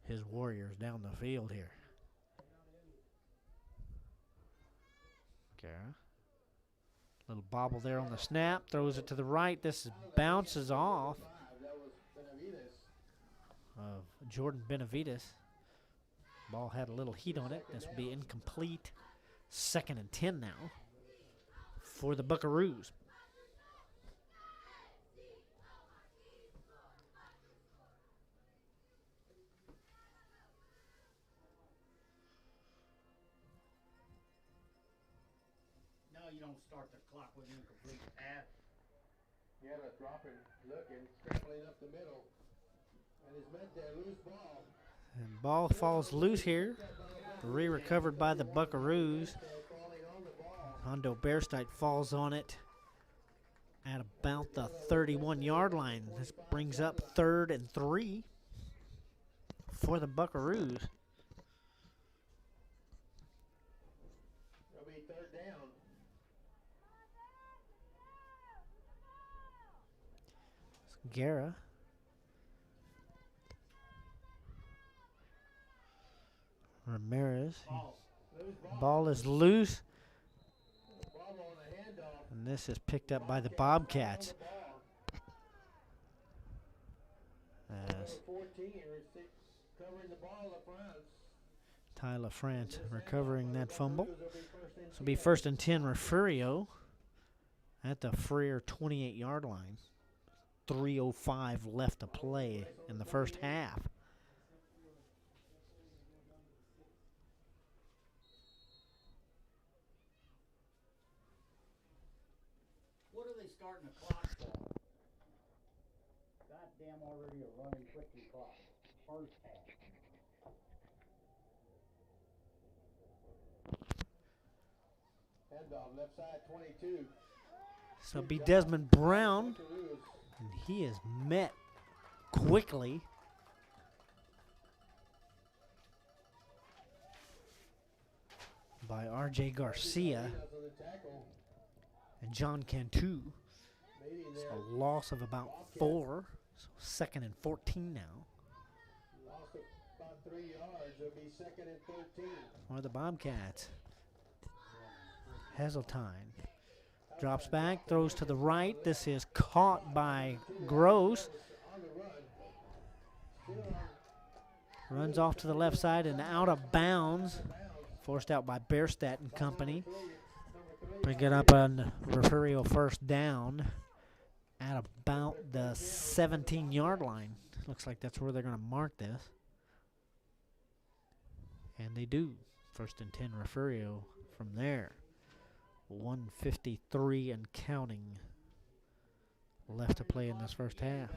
his Warriors down the field here. Guerra. Little bobble there on the snap. Throws it to the right. This bounces off of Jordan Benavides. Ball had a little heat on it. This will be incomplete. 2nd and 10 now for the Buckaroos. You don't start the clock with an incomplete pass. Yeah, that's dropping, looking, scrambling up the middle. And is met there, loose ball. And ball falls loose here. Recovered by the Buckaroos. Hondo Bearstein falls on it at about the 31-yard line. This brings up 3rd and 3 for the Buckaroos. It'll be 3rd down. Guerra. Ramirez. Ball is loose. And this is picked up by the Bobcats. As Ty LaFrance recovering that fumble. This will be 1st and 10, Refugio at the Freer 28-yard line. 3:05 left to play in the first half. What are they starting the clock for? Goddamn, already a running quickly clock. First half. Handoff left side 22. So it'll be Desmond Brown. And he is met quickly. By R.J. Garcia and John Cantu. It's a loss of about 4. So 2nd and 14 now. Lost about 3 yards. It'll be 2nd and 13. Or the Bobcats. Heseltine drops back, throws to the right. This is caught by Gross. Runs off to the left side and out of bounds. Forced out by Bearstein and company. Bring it up on Refugio first down at about the 17-yard line. Looks like that's where they're going to mark this. And they do. 1st and 10 Refugio from there. 1:53 and counting left to play in this first half.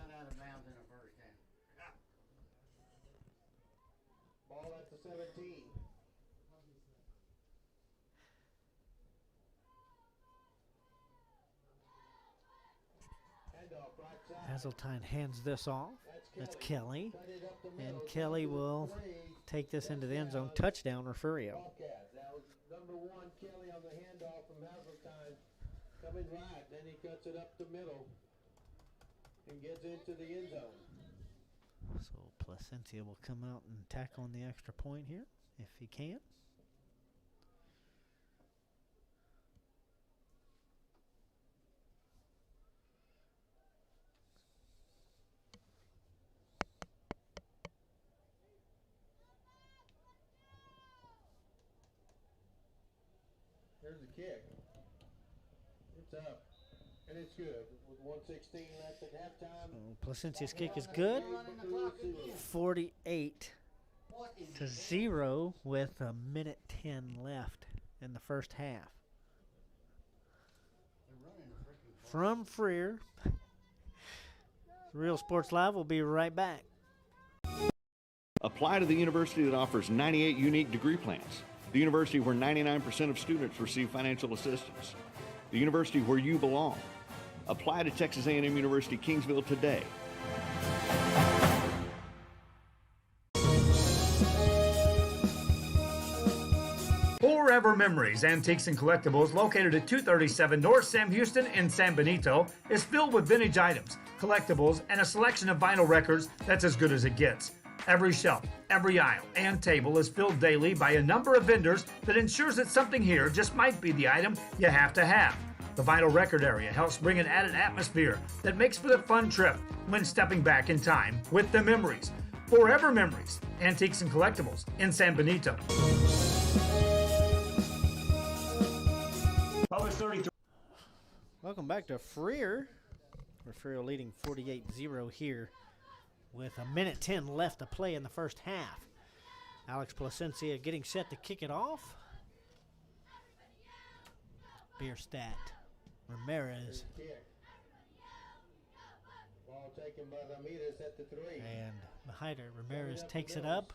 Ball at the 17. Heseltine hands this off. That's Kelly. And Kelly will take this into the end zone. Touchdown, Refugio. Number 1, Kelly on the handoff from Hazeltine. Coming right, then he cuts it up the middle and gets into the end zone. So Placencia will come out and tack on the extra point here if he can. Here's the kick. It's up. And it's good. With 1:16 left at halftime. Placencia's kick is good. 48-0 with a minute 10 left in the first half. From Freer, Real Sports Live will be right back. Apply to the university that offers 98 unique degree plans. The university where 99% of students receive financial assistance. The university where you belong. Apply to Texas A&M University Kingsville today. Forever Memories, Antiques and Collectibles, located at 237 North Sam Houston in San Benito, is filled with vintage items, collectibles, and a selection of vinyl records that's as good as it gets. Every shelf, every aisle, and table is filled daily by a number of vendors that ensures that something here just might be the item you have to have. The vinyl record area helps bring an added atmosphere that makes for the fun trip when stepping back in time with the memories. Forever Memories, Antiques and Collectibles in San Benito. Welcome back to Freer. Freer leading 48-0 here with a minute 10 left to play in the first half. Alex Placencia getting set to kick it off. Bierstadt, Ramirez. Ball taken by Ramirez at the 3. And behind her, Ramirez takes it up.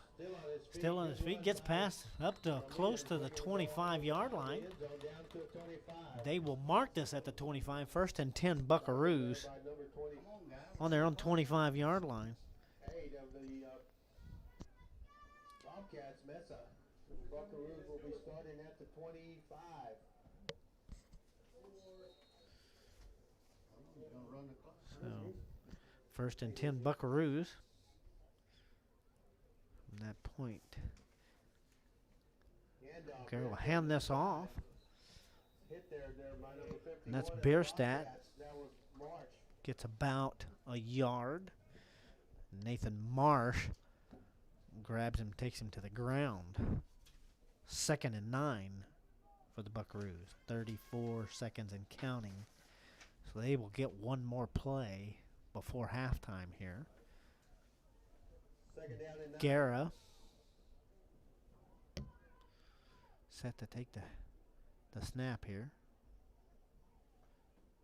Still on his feet, gets past up to close to the 25-yard line. They will mark this at the 25, 1st and 10 Buckaroos on their own 25-yard line. Bobcats mess up. Buckaroos will be starting at the 25. So, 1st and 10 Buckaroos. From that point, okay, we'll hand this off. And that's Bierstadt. Gets about a yard. Nathan Marsh grabs him, takes him to the ground. 2nd and 9 for the Buckaroos. 34 seconds and counting. So they will get one more play before halftime here. Guerra set to take the snap here.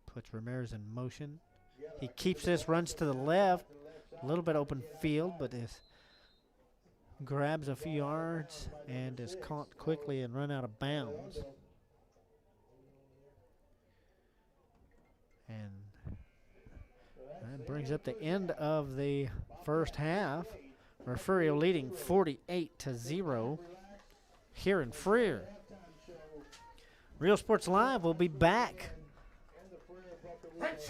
Puts Ramirez in motion. He keeps this, runs to the left. A little bit open field, but grabs a few yards and is caught quickly and run out of bounds. And that brings up the end of the first half. Refugio leading 48-0 here in Freer. Real Sports Live will be back.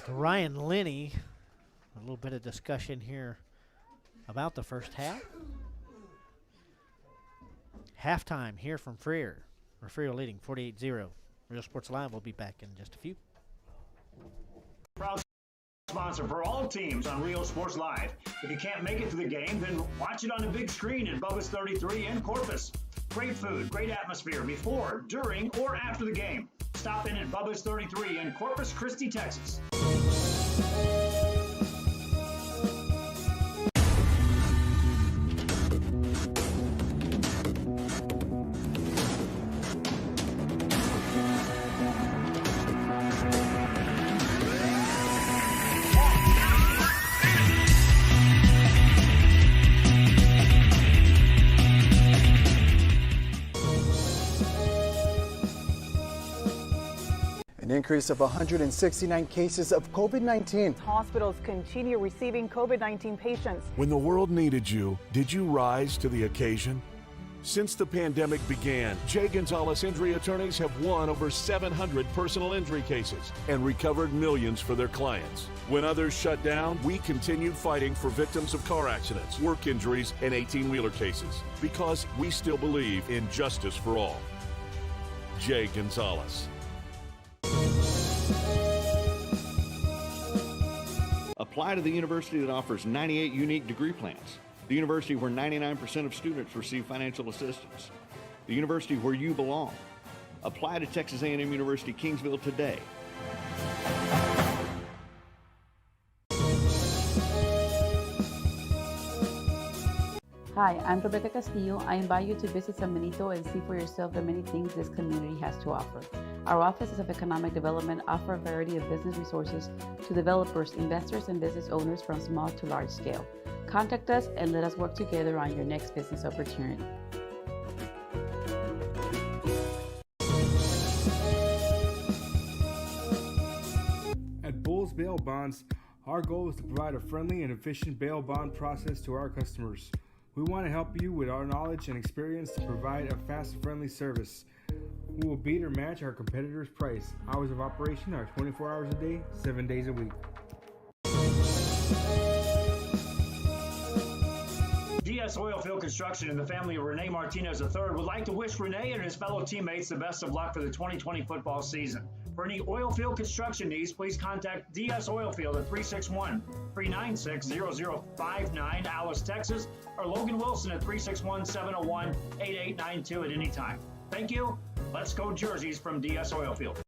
Ryan Linney, a little bit of discussion here about the first half. Halftime here from Freer. Refugio leading 48-0. Real Sports Live will be back in just a few. Proud sponsor for all teams on Real Sports Live. If you can't make it to the game, then watch it on a big screen at Bubba's 33 in Corpus. Great food, great atmosphere before, during, or after the game. Stop in at Bubba's 33 in Corpus Christi, Texas. An increase of 169 cases of COVID-19. Hospitals continue receiving COVID-19 patients. When the world needed you, did you rise to the occasion? Since the pandemic began, Jay Gonzalez Injury Attorneys have won over 700 personal injury cases and recovered millions for their clients. When others shut down, we continued fighting for victims of car accidents, work injuries, and 18-wheeler cases because we still believe in justice for all. Jay Gonzalez. Apply to the university that offers 98 unique degree plans. The university where 99% of students receive financial assistance. The university where you belong. Apply to Texas A&M University Kingsville today. Hi, I'm Rebecca Castillo. I invite you to visit San Benito and see for yourself the many things this community has to offer. Our offices of economic development offer a variety of business resources to developers, investors, and business owners from small to large scale. Contact us and let us work together on your next business opportunity. At Bulls Bail Bonds, our goal is to provide a friendly and efficient bail bond process to our customers. We want to help you with our knowledge and experience to provide a fast and friendly service. We will beat or match our competitors' price. Hours of operation are 24 hours a day, 7 days a week. DS Oilfield Construction and the family of Rene Martinez III would like to wish Rene and his fellow teammates the best of luck for the 2020 football season. For any oilfield construction needs, please contact DS Oilfield at 361-396-0059, Alice, Texas, or Logan Wilson at 361-701-8892 at any time. Thank you. Let's go jerseys from DS Oilfield.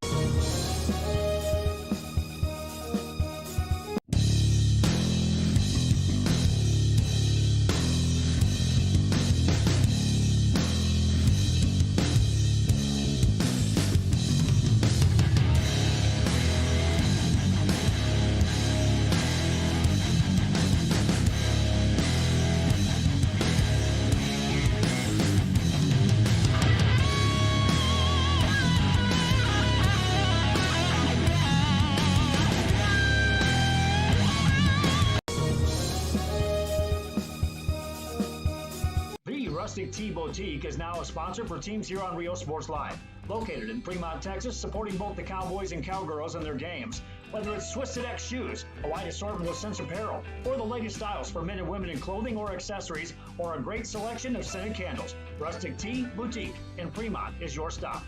Tea Boutique is now a sponsor for teams here on Rio Sports Live. Located in Fremont, Texas, supporting both the Cowboys and Cowgirls in their games. Whether it's Twisted X shoes, a wide assortment of Sense apparel, or the latest styles for men and women in clothing or accessories, or a great selection of scented candles, Rustic Tea Boutique in Fremont is your stop.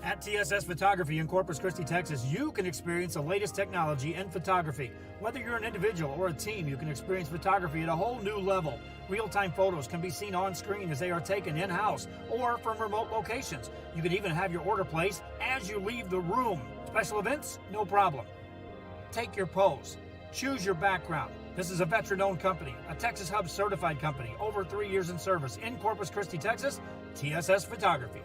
At TSS Photography in Corpus Christi, Texas, you can experience the latest technology in photography. Whether you're an individual or a team, you can experience photography at a whole new level. Real-time photos can be seen on screen as they are taken in-house or from remote locations. You can even have your order placed as you leave the room. Special events? No problem. Take your pose. Choose your background. This is a veteran-owned company, a Texas Hub certified company, over 3 years in service in Corpus Christi, Texas, TSS Photography.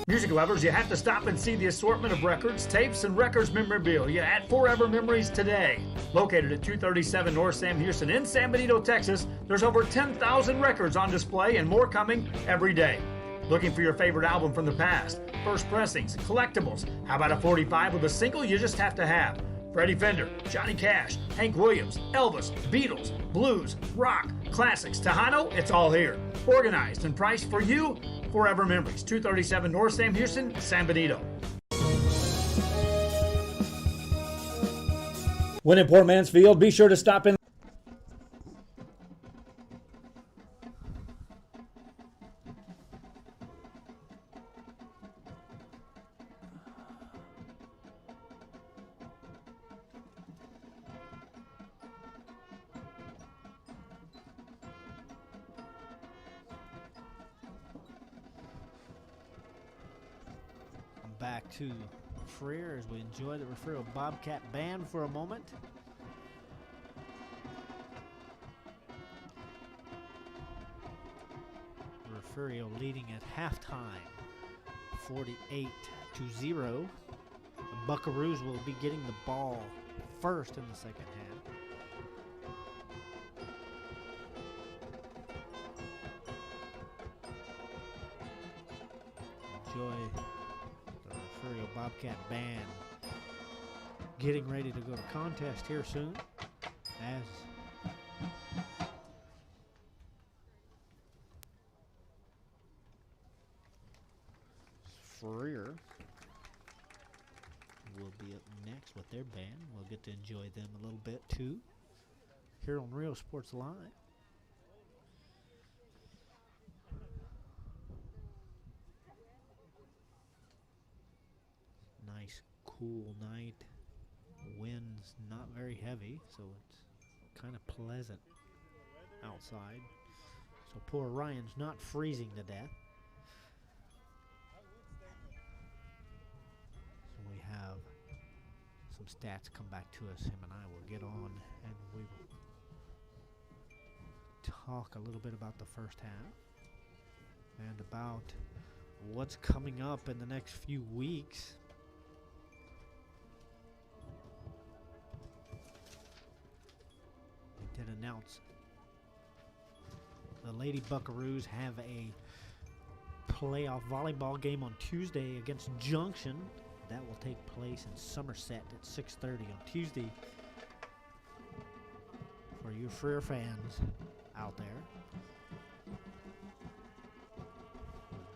Music lovers, you have to stop and see the assortment of records, tapes, and records memorabilia at Forever Memories today. Located at 237 North Sam Houston in San Benito, Texas, there's over 10,000 records on display and more coming every day. Looking for your favorite album from the past, first pressings, collectibles, how about a 45 with a single you just have to have? Freddie Fender, Johnny Cash, Hank Williams, Elvis, Beatles, blues, rock, classics, Tejano, it's all here. Organized and priced for you, Forever Memories, 237 North Sam Houston, San Benito. When in Port Mansfield, be sure to stop in. Back to Freer as we enjoy the Refugio Bobcat Band for a moment. Refugio leading at halftime, 48-0. The Buckaroos will be getting the ball first in the second half. Enjoy Bobcat Band getting ready to go to contest here soon, as Freer will be up next with their band. We'll get to enjoy them a little bit too here on Real Sports Live. Nice cool night. Wind's not very heavy, so it's kind of pleasant outside. So poor Ryan's not freezing to death. So we have some stats come back to us. Him and I will get on and we will talk a little bit about the first half and about what's coming up in the next few weeks. We did announce the Lady Buckaroos have a playoff volleyball game on Tuesday against Junction. That will take place in Somerset at 6:30 on Tuesday. For you Freer fans out there,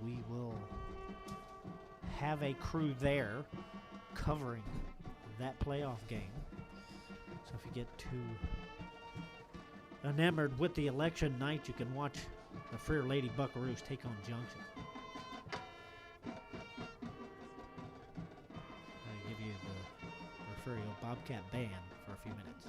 we will have a crew there covering that playoff game. So if you get too enamored with the election night, you can watch the Freer Lady Buckaroos take on Junction. I'll give you the Refugio Bobcat Band for a few minutes.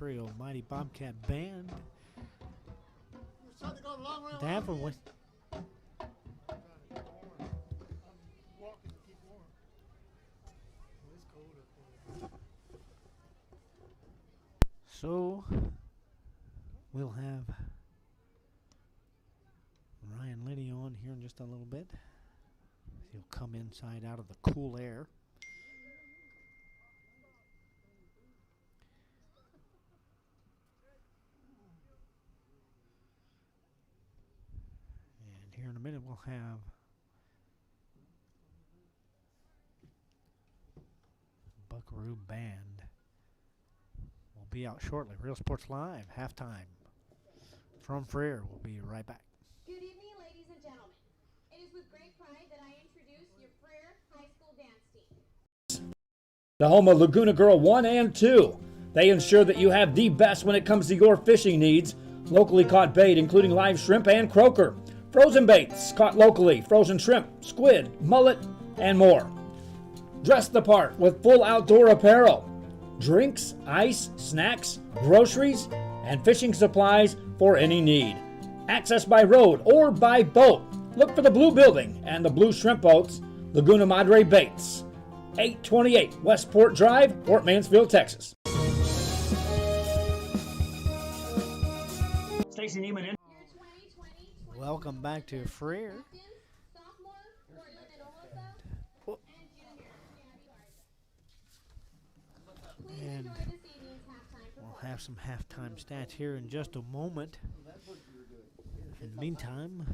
Refugio Mighty Bobcat Band. Danville with. So we'll have Ryan Liddy on here in just a little bit. He'll come inside out of the cool air. And here in a minute we'll have Buckaroo Band. We'll be out shortly. Real Sports Live, halftime from Freer. We'll be right back. Good evening, ladies and gentlemen. It is with great pride that I introduce your Freer High School dance team. The home of Laguna Girl 1 and 2. They ensure that you have the best when it comes to your fishing needs. Locally caught bait, including live shrimp and croaker. Frozen baits caught locally, frozen shrimp, squid, mullet, and more. Dress the part with full outdoor apparel. Drinks, ice, snacks, groceries, and fishing supplies for any need. Access by road or by boat. Look for the blue building and the blue shrimp boats, Laguna Madre Baits. 828 Westport Drive, Fort Mansfield, Texas. Stacey Neiman in. Welcome back to Freer. And we'll have some halftime stats here in just a moment. In the meantime,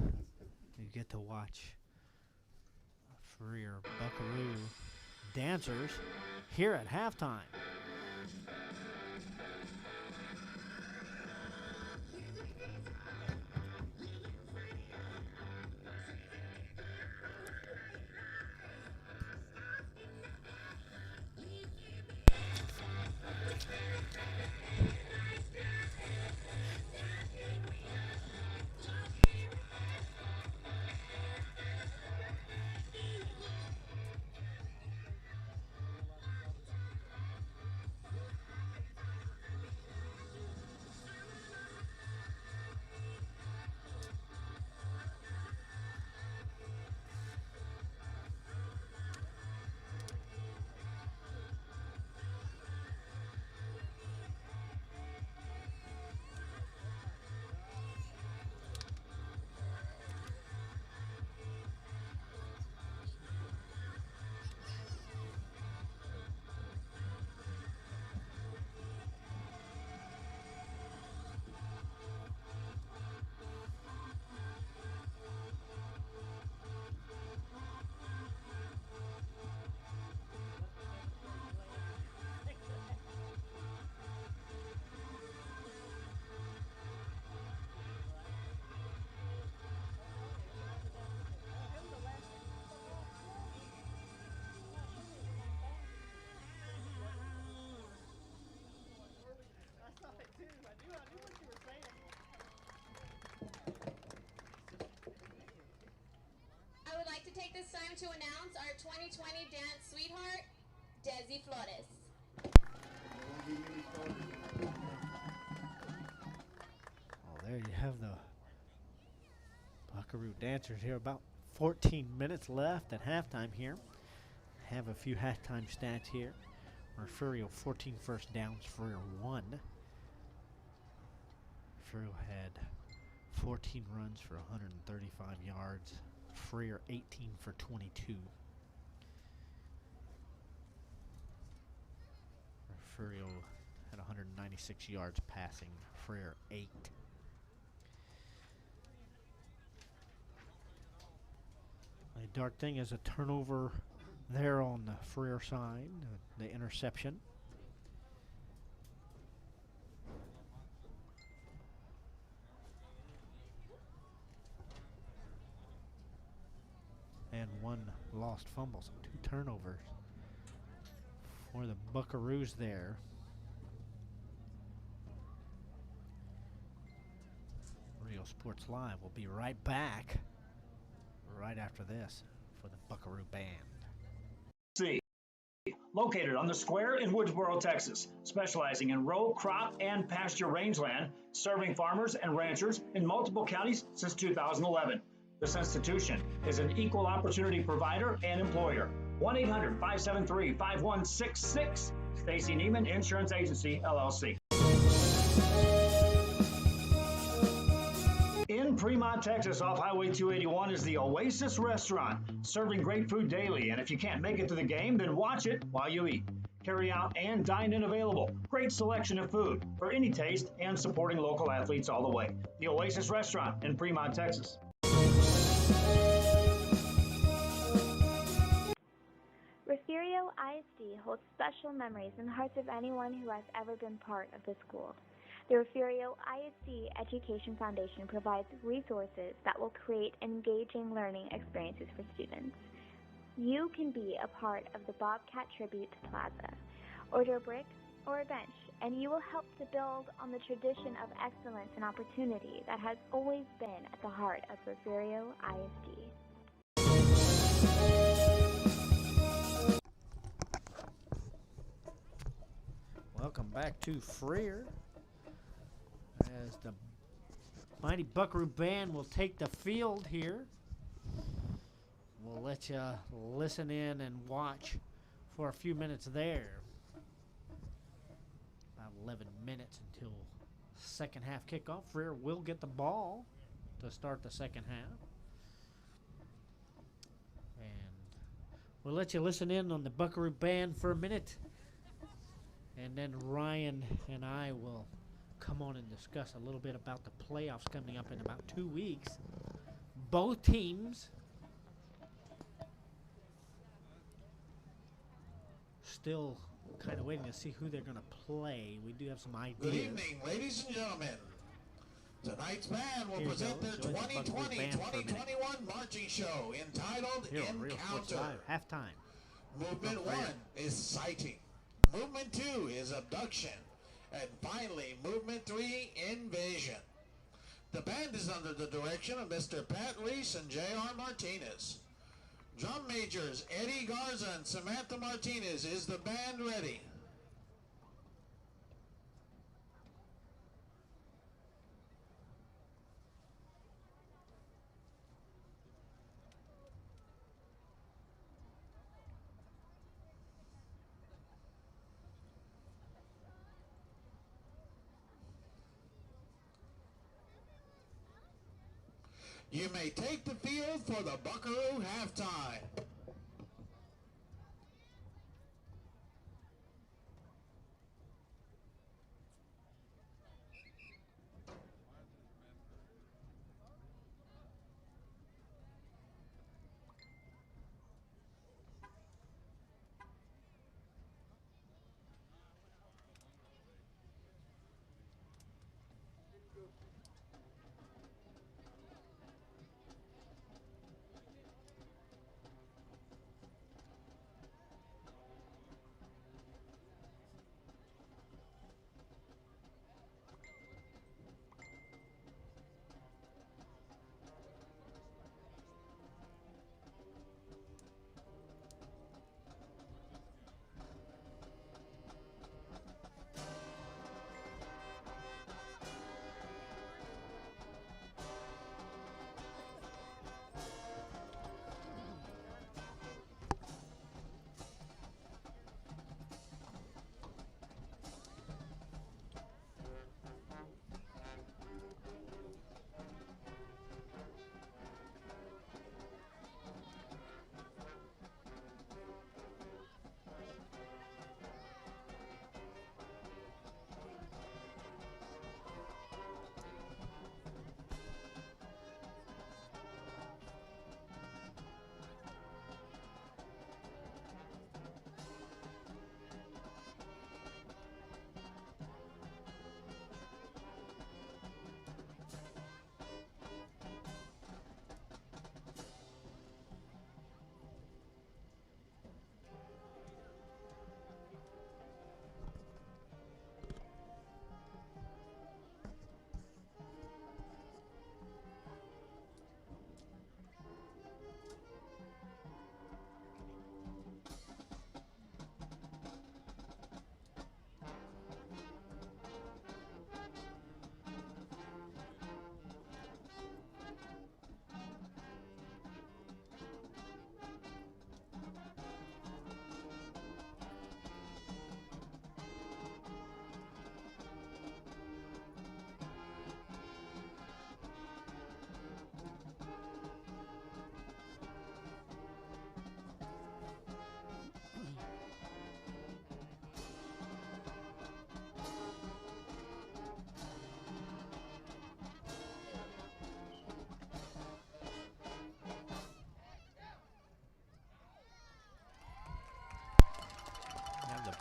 you get to watch Freer Buckaroo dancers here at halftime. I would like to take this time to announce our 2020 Dance Sweetheart, Desi Flores. Well, there you have the Buckaroo dancers here. About 14 minutes left at halftime here. Have a few halftime stats here. Refugio 14 first downs, Freer 1. Refugio had 14 runs for 135 yards. Freer 18 for 22. Refugio had 196 yards passing. Freer 8. The dark thing is a turnover there on the Freer side, the interception. And one lost fumble, so 2 turnovers for the Buckaroos there. Real Sports Live will be right back right after this for the Buckaroo Band. See. located on the square in Woodsboro, Texas, specializing in row, crop, and pasture rangeland, serving farmers and ranchers in multiple counties since 2011. This institution is an equal opportunity provider and employer. 1-800-573-5166. Stacy Neiman Insurance Agency, LLC. In Fremont, Texas, off Highway 281 is the Oasis Restaurant, serving great food daily. And if you can't make it to the game, then watch it while you eat. Carry out and dine in available. Great selection of food for any taste and supporting local athletes all the way. The Oasis Restaurant in Fremont, Texas. Refugio ISD holds special memories in the hearts of anyone who has ever been part of the school. The Refugio ISD Education Foundation provides resources that will create engaging learning experiences for students. You can be a part of the Bobcat Tribute Plaza. Order a brick or a bench, and you will help to build on the tradition of excellence and opportunity that has always been at the heart of Refugio ISD. Welcome back to Freer, as the mighty Buckaroo Band will take the field here. We'll let you listen in and watch for a few minutes there. About 11 minutes until second half kickoff. Freer will get the ball to start the second half. And we'll let you listen in on the Buckaroo Band for a minute. And then Ryan and I will come on and discuss a little bit about the playoffs coming up in about 2 weeks. Both teams still kind of waiting to see who they're going to play. We do have some ideas. Good evening, ladies and gentlemen. Tonight's band will present their 2020-2021 marching show entitled Encounter. Halftime. Movement 1 is sighting. Movement 2 is abduction. And finally, Movement 3, invasion. The band is under the direction of Mr. Pat Reese and J.R. Martinez. Drum majors Eddie Garza and Samantha Martinez. Is the band ready? You may take the field for the Buckaroo halftime.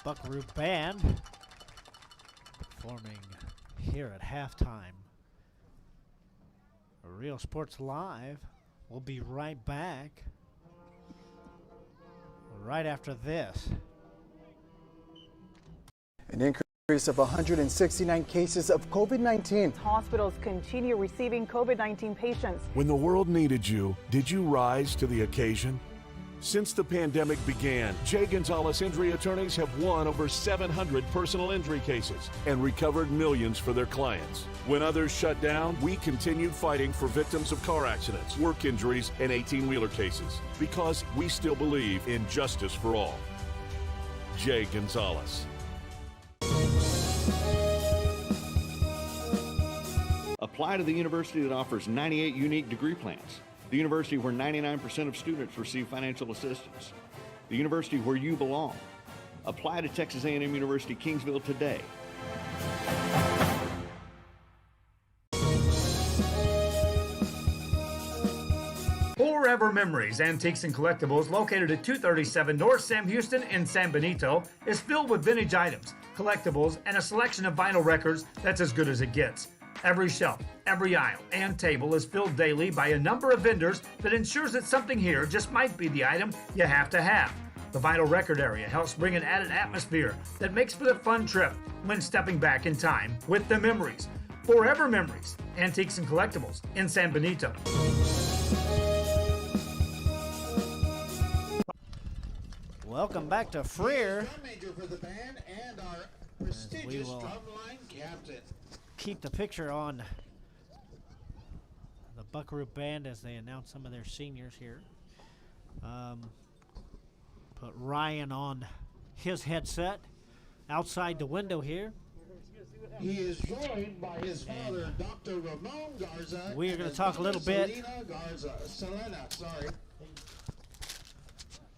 Buckaroo Band performing here at halftime. Real Sports Live will be right back right after this. An increase of 169 cases of COVID-19. Hospitals continue receiving COVID-19 patients. When the world needed you, did you rise to the occasion? Since the pandemic began, Jay Gonzalez injury attorneys have won over 700 personal injury cases and recovered millions for their clients. When others shut down, we continued fighting for victims of car accidents, work injuries, and 18-wheeler cases because we still believe in justice for all. Jay Gonzalez. Apply to the university that offers 98 unique degree plans. The university where 99% of students receive financial assistance. The university where you belong. Apply to Texas A&M University Kingsville today. Forever Memories, Antiques and Collectibles, located at 237 North Sam Houston in San Benito, is filled with vintage items, collectibles, and a selection of vinyl records that's as good as it gets. Every shelf, every aisle, and table is filled daily by a number of vendors that ensures that something here just might be the item you have to have. The vinyl record area helps bring an added atmosphere that makes for the fun trip when stepping back in time with the memories. Forever Memories, Antiques and Collectibles in San Benito. Welcome back to Freer. Major for the band and our prestigious drumline captain. Keep the picture on the Buckaroo Band as they announce some of their seniors here. Put Ryan on his headset outside the window here. He is joined by his father, Dr. Ramon Garza. We are going to talk a little bit. Selena, sorry.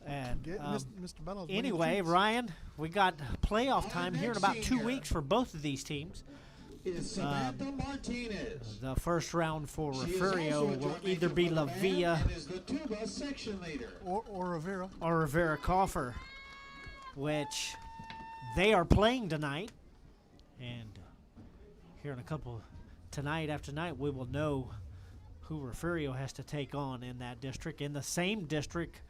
And anyway, Ryan, we got playoff time here in about 2 weeks for both of these teams. Samantha Martinez. The first round for Refugio will either be La Villa or Rivera. Or Rivera Coffer, which they are playing tonight. And here in a couple, tonight after tonight, we will know who Refugio has to take on in that district. In the same district,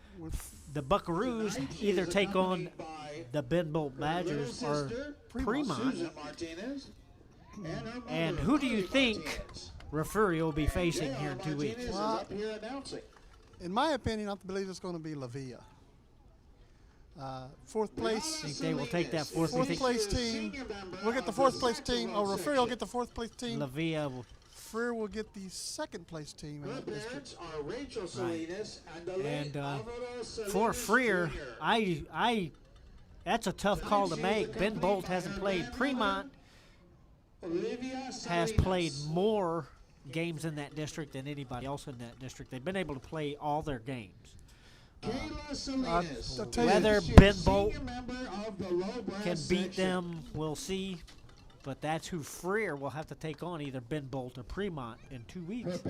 the Buckaroos either take on the Ben Bolt Badgers or Fremont. And who do you think Refugio will be facing here in 2 weeks? Well, in my opinion, I believe it's going to be La Villa. Fourth place. Think they will take that fourth place team. We'll get the fourth place team. Oh, Refugio will get the fourth place team. La Villa will. Freer will get the second place team in that district. And for Freer, that's a tough call to make. Ben Bolt hasn't played. Fremont has played more games in that district than anybody else in that district. They've been able to play all their games. Whether Ben Bolt can beat them, we'll see. But that's who Freer will have to take on, either Ben Bolt or Fremont in 2 weeks.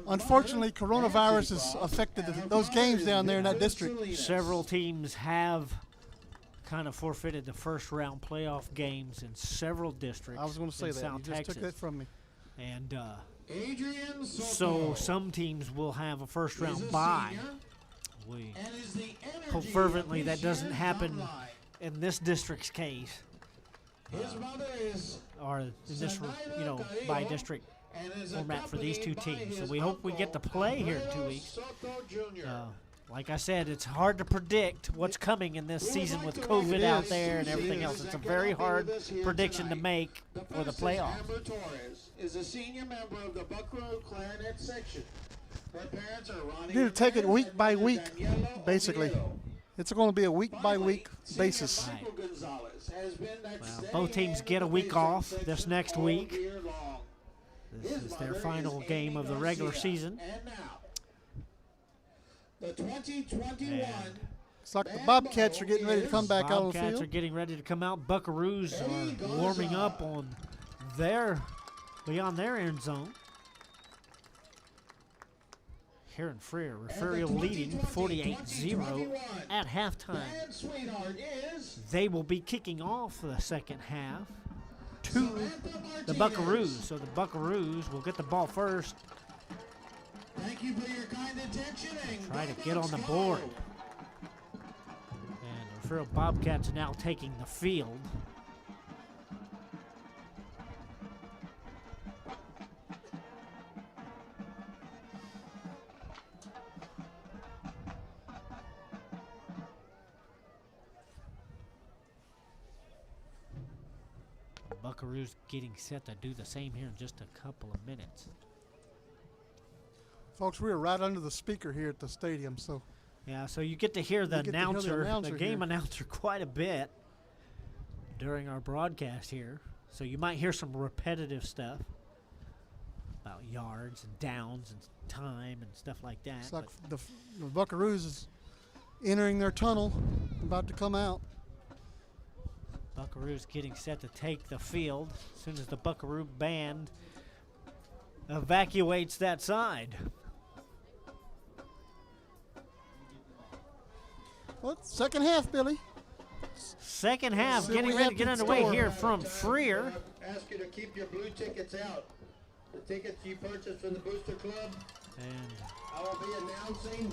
Unfortunately, coronavirus has affected those games down there in that district. Several teams have kind of forfeited the first round playoff games in several districts. I was going to say that. South You just Texas. took that from me. And so some teams will have a first round bye. We hope fervently that doesn't happen in this district's case. Or in this, by district format for these two teams. So we hope we get to play here in 2 weeks. Like I said, it's hard to predict what's coming in this season with COVID out there and everything else. It's a very hard prediction to make for the playoffs. Amber Torres is a senior member of the Buckaroo Clarinet section. Her parents are Ronnie. You're going to take it week by week, basically. It's going to be a week-by-week basis. Well, both teams get a week off this next week. This is their final game of the regular season. The 2021. It's like the Bobcats are getting ready to come back out on the field. Bobcats are getting ready to come out. Buckaroos are warming up on beyond their end zone. here in Freer. Refugio leading 48-0 at halftime. They will be kicking off the second half to the Buckaroos. So the Buckaroos will get the ball first. Thank you for your kind attention. Try to get on the board. And the Refugio Bobcats are now taking the field. Buckaroos getting set to do the same here in just a couple of minutes. Folks, we are right under the speaker here at the stadium, so. Yeah, so you get to hear the game announcer quite a bit during our broadcast here. So you might hear some repetitive stuff about yards and downs and time and stuff like that. It's like the Buckaroos is entering their tunnel, about to come out. Buckaroos getting set to take the field as soon as the Buckaroo band evacuates that side. Well, second half, Billy. Second half getting ready to get underway here from Freer. Ask you to keep your blue tickets out. The tickets you purchased from the Booster Club. And I will be announcing.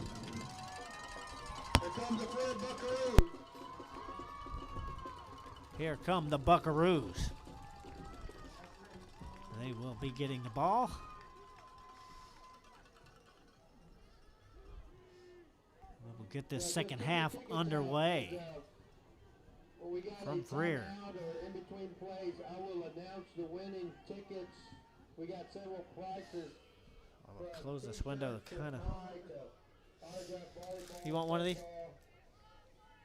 Here comes the Freer Buckaroos. Here come the Buckaroos. They will be getting the ball. We'll get this second half underway from Freer. In between plays, I will announce the winning tickets. We got several prices. I'll close this window to kind of. You want one of these?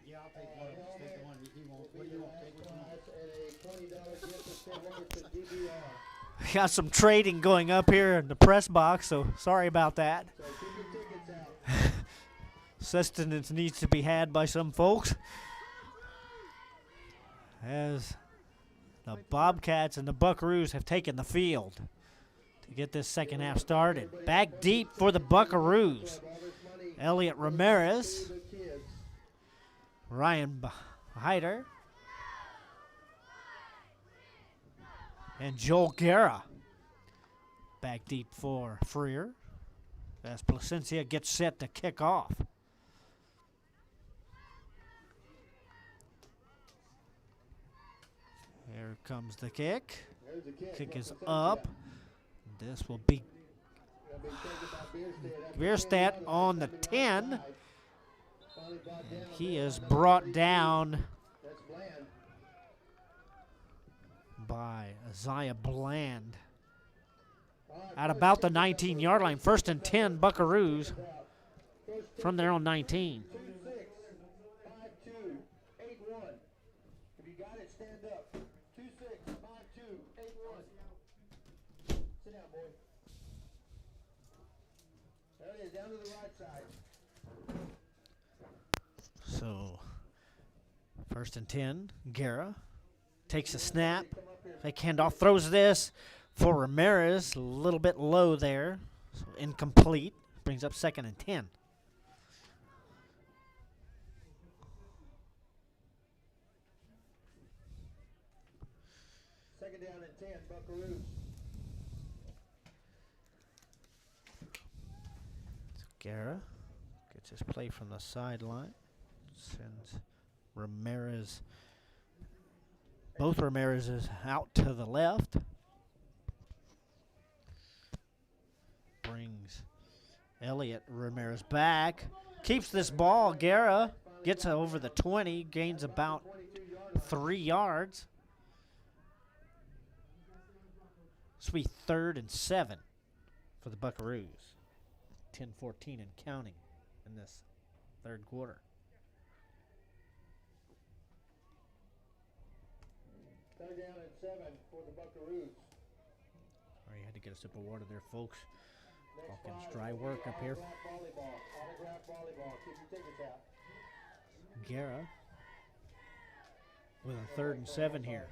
Yeah, I'll take one. Take the one you want. What do you want? Take which one? Got some trading going up here in the press box, so sorry about that. Sustenance needs to be had by some folks. As the Bobcats and the Buckaroos have taken the field to get this second half started. Back deep for the Buckaroos. Elliot Ramirez. Ryan Hyder. And Joel Guerra. Back deep for Freer as Placencia gets set to kick off. Here comes the kick. Kick is up. This will be Bierstadt on the 10. And he is brought down by Isaiah Bland at about the 19-yard line. 1st and 10, Buckaroos from their own 19. So, 1st and 10, Guerra takes a snap. Fake handoff, throws this for Ramirez, a little bit low there, so incomplete. Brings up 2nd and 10. Second down and 10, Buckaroos. Guerra gets his play from the sideline. Sends Ramirez, both Ramirez's out to the left. Brings Elliot Ramirez back. Keeps this ball. Guerra gets over the 20, gains about 3 yards. This will be 3rd and 7 for the Buckaroos. 10-14 and counting in this 3rd quarter. 3rd down and 7 for the Buckaroos. All right, you had to get a sip of water there, folks. Hawkins dry work up here. Autograph volleyball. Keep your tickets out. Guerra with a 3rd and 7 here.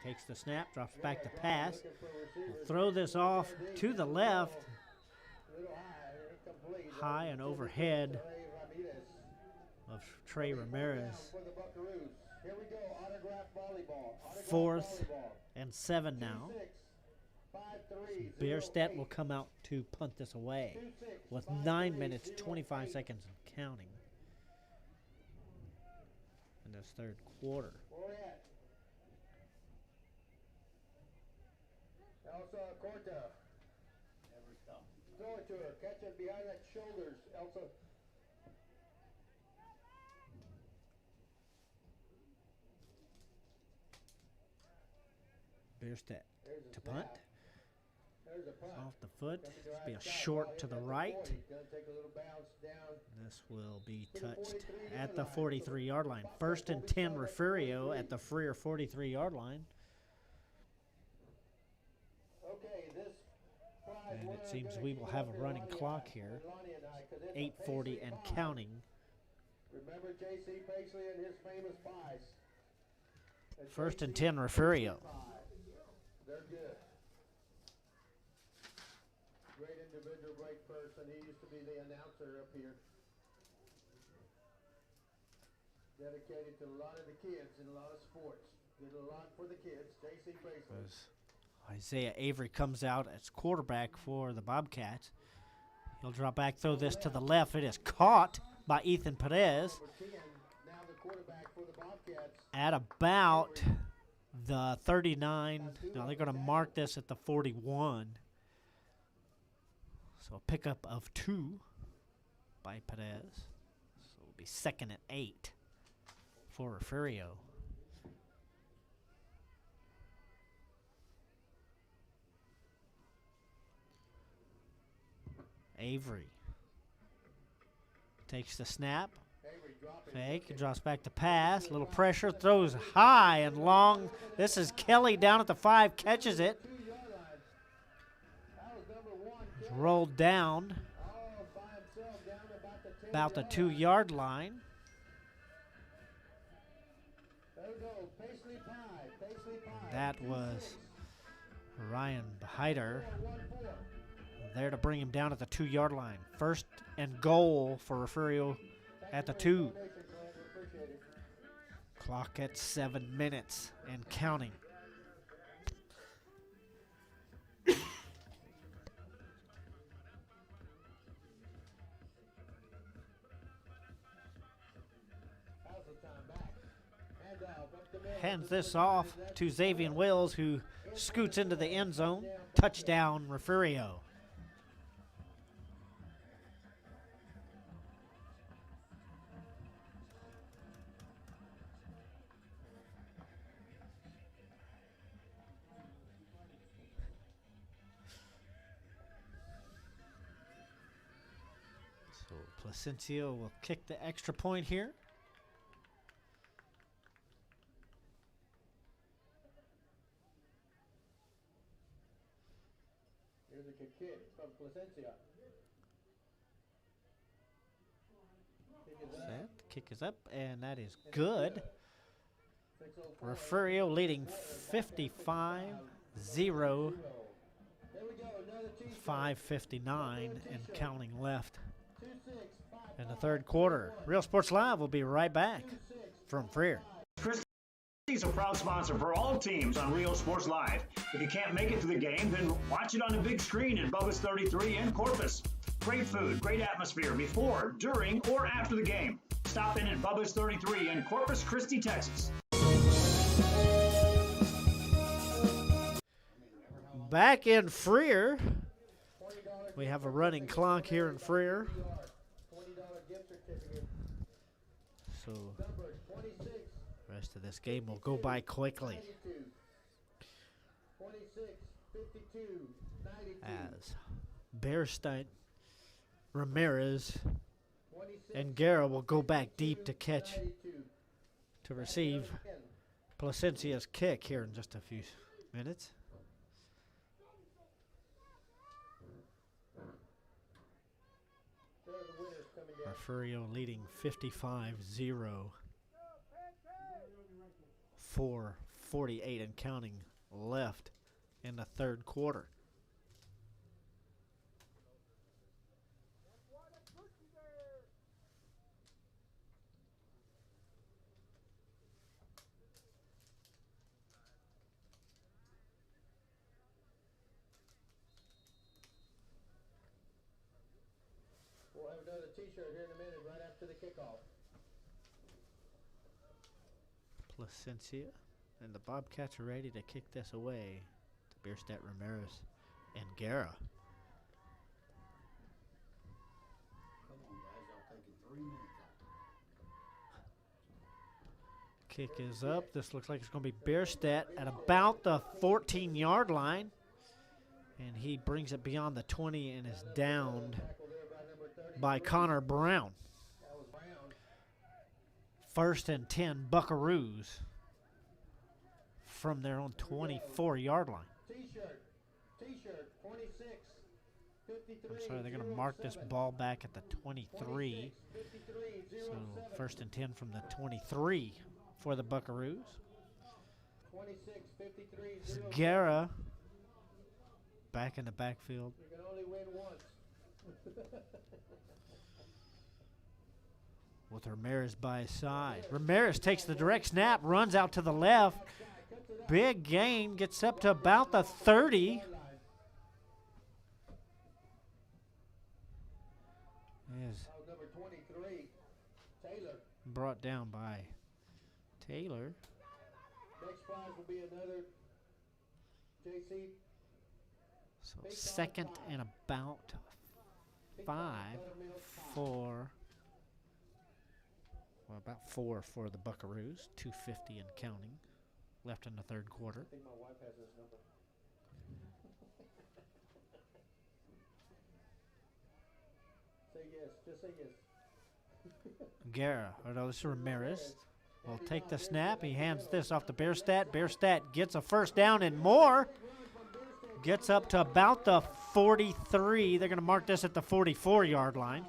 takes the snap, drops back to pass. We'll throw this off to the left. High and overhead of Trey Ramirez. 4th and 7 now. Bierstedt will come out to punt this away with 9 minutes, 25 seconds and counting in this third quarter. Elsa Corta. Never stop. Throw it to her. Catch it behind that shoulders, Elsa. Bierstedt to punt. Off the foot. This will be a short to the right. This will be touched at the 43-yard line. 1st and 10 Refugio at the Freer 43-yard line. And it seems we will have a running clock here. 8:40 and counting. Remember J.C. Paisley and his famous pies. 1st and 10 Refugio. They're good. Great individual, great person. He used to be the announcer up here. Dedicated to a lot of the kids and a lot of sports. Did a lot for the kids. J.C. Paisley. Isaiah Avery comes out as quarterback for the Bobcats. He'll drop back, throw this to the left. It is caught by Ethan Perez at about the 39. Now they're going to mark this at the 41. So a pickup of 2 by Perez. So it'll be 2nd and 8 for Refugio. Avery takes the snap. Fake, drops back to pass. Little pressure, throws high and long. This is Kelly down at the 5, catches it. It's rolled down about the 2-yard line. That was Ryan Hyder. There to bring him down at the 2-yard line. 1st and goal for Refugio at the 2. Clock at 7 minutes and counting. Hands this off to Xavier Wills, who scoots into the end zone. Touchdown, Refugio. So Placencio will kick the extra point here. Here's a kick from Placencia. Set, kick is up, and that is good. Refugio leading 55-0. 5:59 and counting left in the third quarter. Real Sports Live will be right back from Freer. Christie's a proud sponsor for all teams on Real Sports Live. If you can't make it to the game, then watch it on a big screen at Bubba's 33 in Corpus. Great food, great atmosphere before, during, or after the game. Stop in at Bubba's 33 in Corpus Christi, Texas. Back in Freer. We have a running clock here in Freer. So the rest of this game will go by quickly as Bierstedt, Ramirez, and Guerra will go back deep to receive Placencia's kick here in just a few minutes. Refugio leading 55-0 for 2:48 and counting left in the third quarter. We'll have another t-shirt here in a minute, right after the kickoff. Placencia, and the Bobcats are ready to kick this away to Bierstadt, Ramirez, and Guerra. Come on, guys, y'all taking 3 minutes out. Kick is up. This looks like it's going to be Bierstadt at about the 14-yard line. And he brings it beyond the 20 and is downed by Connor Brown. 1st and 10, Buckaroos from their own 24-yard line. T-shirt, 26, 53. I'm sorry, they're going to mark this ball back at the 23. So 1st and 10 from the 23 for the Buckaroos. 26, 53, Guerra back in the backfield. You can only win once. With Ramirez by his side. Ramirez takes the direct snap, runs out to the left. Big gain, gets up to about the 30. Is Number 23, Taylor. brought down by Taylor. Next prize will be another JC. So 2nd and about 5 for, well, about 4 for the Buckaroos. 2:50 and counting left in the third quarter. I think my wife has this number. Say yes, just say yes. Guerra, or no, this is Ramirez. Will take the snap. He hands this off to Bierstadt. Bierstadt gets a first down and more. Gets up to about the 43. They're going to mark this at the 44-yard line.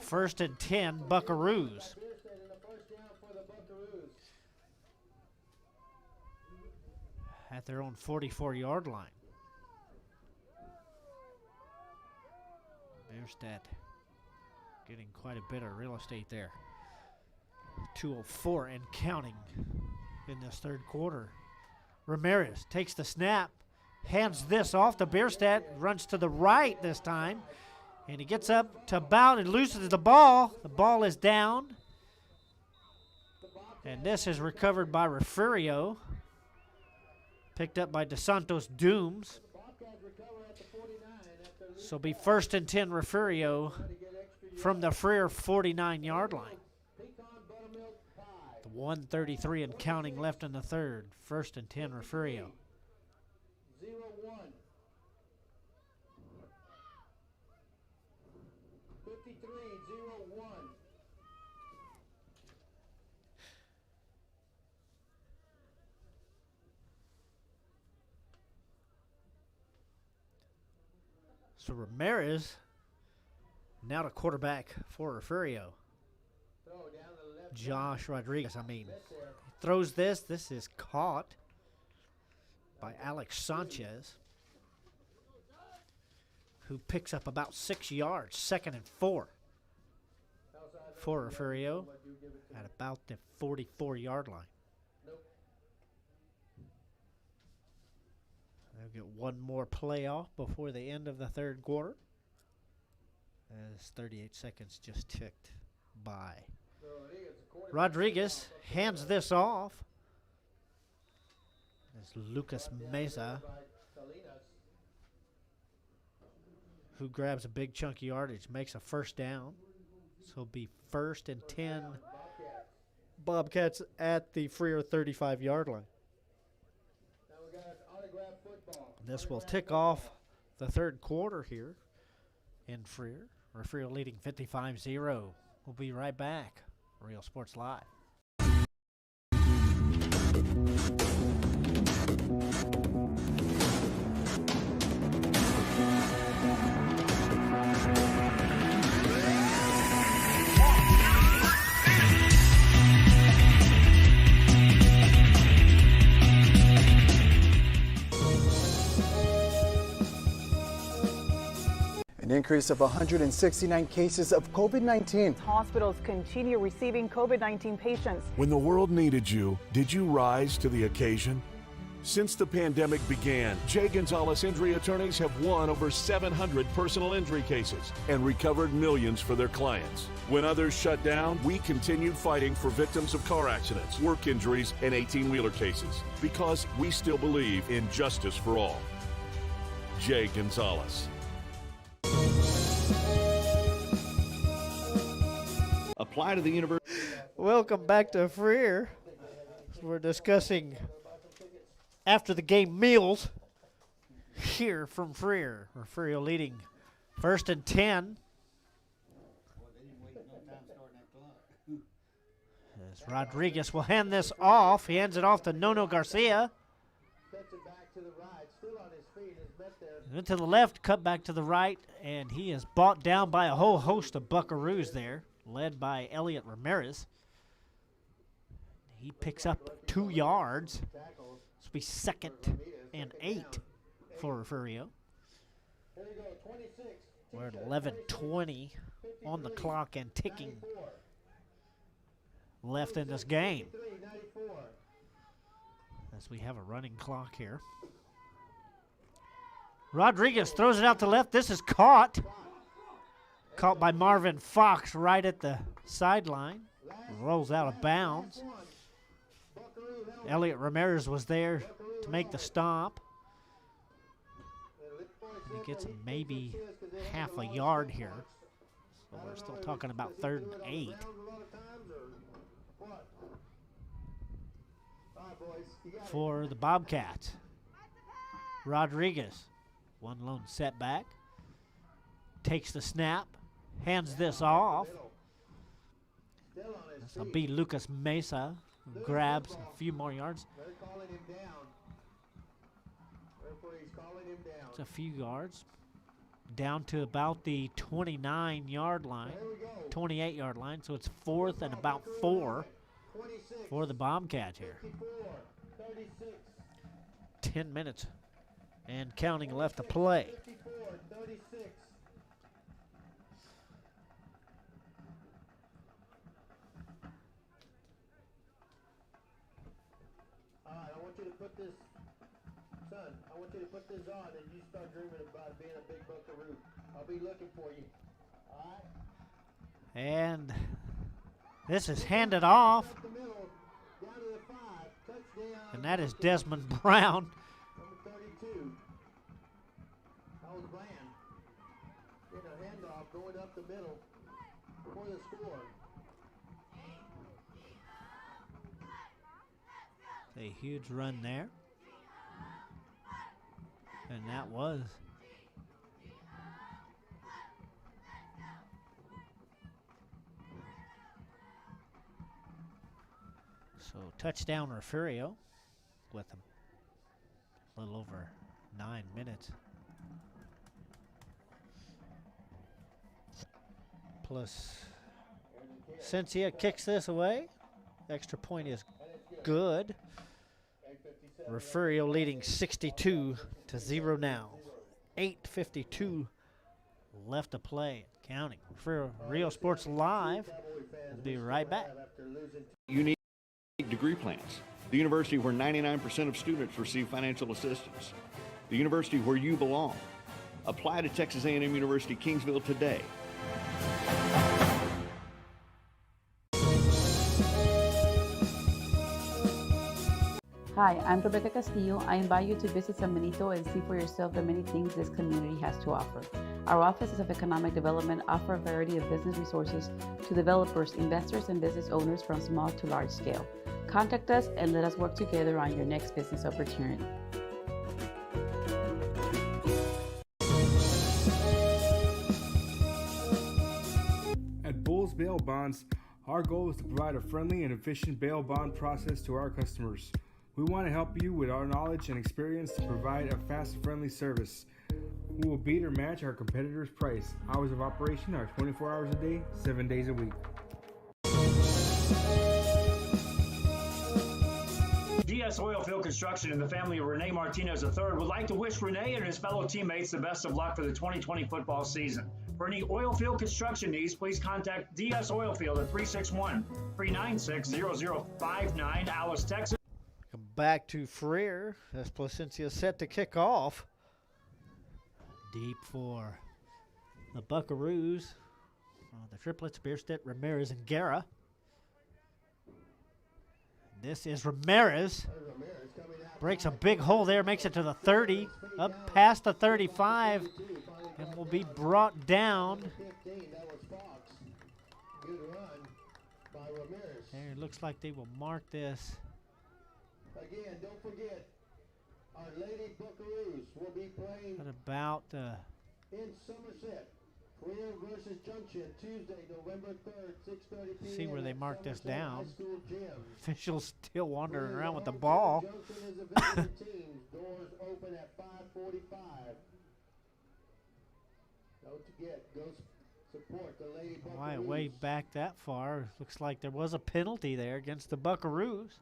1st and 10, Buckaroos. At their own 44-yard line. Bierstadt getting quite a bit of real estate there. 2:04 and counting in this third quarter. Ramirez takes the snap, hands this off to Bierstadt, runs to the right this time, and he gets up to about and loses the ball. The ball is down, and this is recovered by Refugio, picked up by DeSantos Dooms. So be 1st and 10 Refugio from the Freer 49-yard line. 1:33 and counting left in the third. 1st and 10, Refugio. 0-1. 53-0-1. So Ramirez, now the quarterback for Refugio. Josh Rodriguez, throws this. This is caught by Alex Sanchez, who picks up about 6 yards. 2nd and 4 for Refugio at about the 44-yard line. They'll get one more play off before the end of the third quarter, as 38 seconds just ticked by. Rodriguez hands this off. It's Lucas Mesa, who grabs a big chunk of yardage, makes a first down. So it'll be 1st and 10 Bobcats at the Freer 35-yard line. This will tick off the third quarter here in Freer. Refugio leading 55-0. We'll be right back. Real Sports Live. An increase of 169 cases of COVID-19. Hospitals continue receiving COVID-19 patients. When the world needed you, did you rise to the occasion? Since the pandemic began, Jay Gonzalez injury attorneys have won over 700 personal injury cases and recovered millions for their clients. When others shut down, we continued fighting for victims of car accidents, work injuries, and 18-wheeler cases because we still believe in justice for all. Jay Gonzalez. Apply to the university. Welcome back to Freer. We're discussing after the game meals here from Freer. Refugio leading 1st and 10. As Rodriguez will hand this off. He hands it off to Nono Garcia. Went to the left, cut back to the right, and he is brought down by a whole host of buckaroos there, led by Elliot Ramirez. He picks up 2 yards. This will be 2nd and 8 for Refugio. We're at 11:20 on the clock and ticking left in this game, as we have a running clock here. Rodriguez throws it out to left. This is caught by Marvin Fox right at the sideline. Rolls out of bounds. Elliot Ramirez was there to make the stop. He gets maybe half a yard here. So we're still talking about 3rd and 8. For the Bobcats. Rodriguez, one lone setback, takes the snap, hands this off. This will be Lucas Mesa, who grabs a few more yards. It's a few yards, down to about the 29-yard line, 28-yard line, so it's 4th and about 4 for the Bobcats here. 10 minutes and counting left to play. All right, I want you to put this, son, I want you to put this on and you start dreaming about being a big buckaroo. I'll be looking for you. All right? And this is handed off. And that is Desmond Brown. Number 32. How's Bland? Getting a handoff going up the middle for the score. A huge run there. And that was so touchdown Refugio with a little over 9 minutes. Plus Cynthia kicks this away. Extra point is good. Refugio leading 62-0 now. 8:52 left to play. Counting. For Real Sports Live, we'll be right back. Unique degree plans. The university where 99% of students receive financial assistance. The university where you belong. Apply to Texas A&M University Kingsville today. Hi, I'm Rebecca Castillo. I invite you to visit San Benito and see for yourself the many things this community has to offer. Our offices of economic development offer a variety of business resources to developers, investors, and business owners from small to large scale. Contact us and let us work together on your next business opportunity. At Bulls Bail Bonds, our goal is to provide a friendly and efficient bail bond process to our customers. We want to help you with our knowledge and experience to provide a fast and friendly service. We will beat or match our competitors' price. Hours of operation are 24 hours a day, 7 days a week. DS Oilfield Construction and the family of Rene Martinez III would like to wish Rene and his fellow teammates the best of luck for the 2020 football season. For any oilfield construction needs, please contact DS Oilfield at 361-396-0059, Alice, Texas. Come back to Freer as Placencia set to kick off. Deep for the Buckaroos. The triplets, Bierstedt, Ramirez, and Guerra. This is Ramirez. Breaks a big hole there, makes it to the 30, up past the 35, and will be brought down. There, it looks like they will mark this. Again, don't forget, our Lady Buckaroos will be playing At about in Somerset. Freer versus Junction, Tuesday, November 3rd, 6:30 p.m. see where they mark this Somerset down. High School gym. Officials still wandering around with the ball. Junction is a visiting team. Doors open at 5:45. Don't forget, go support the Lady Buckaroos. Why way back that far? Looks like there was a penalty there against the Buckaroos.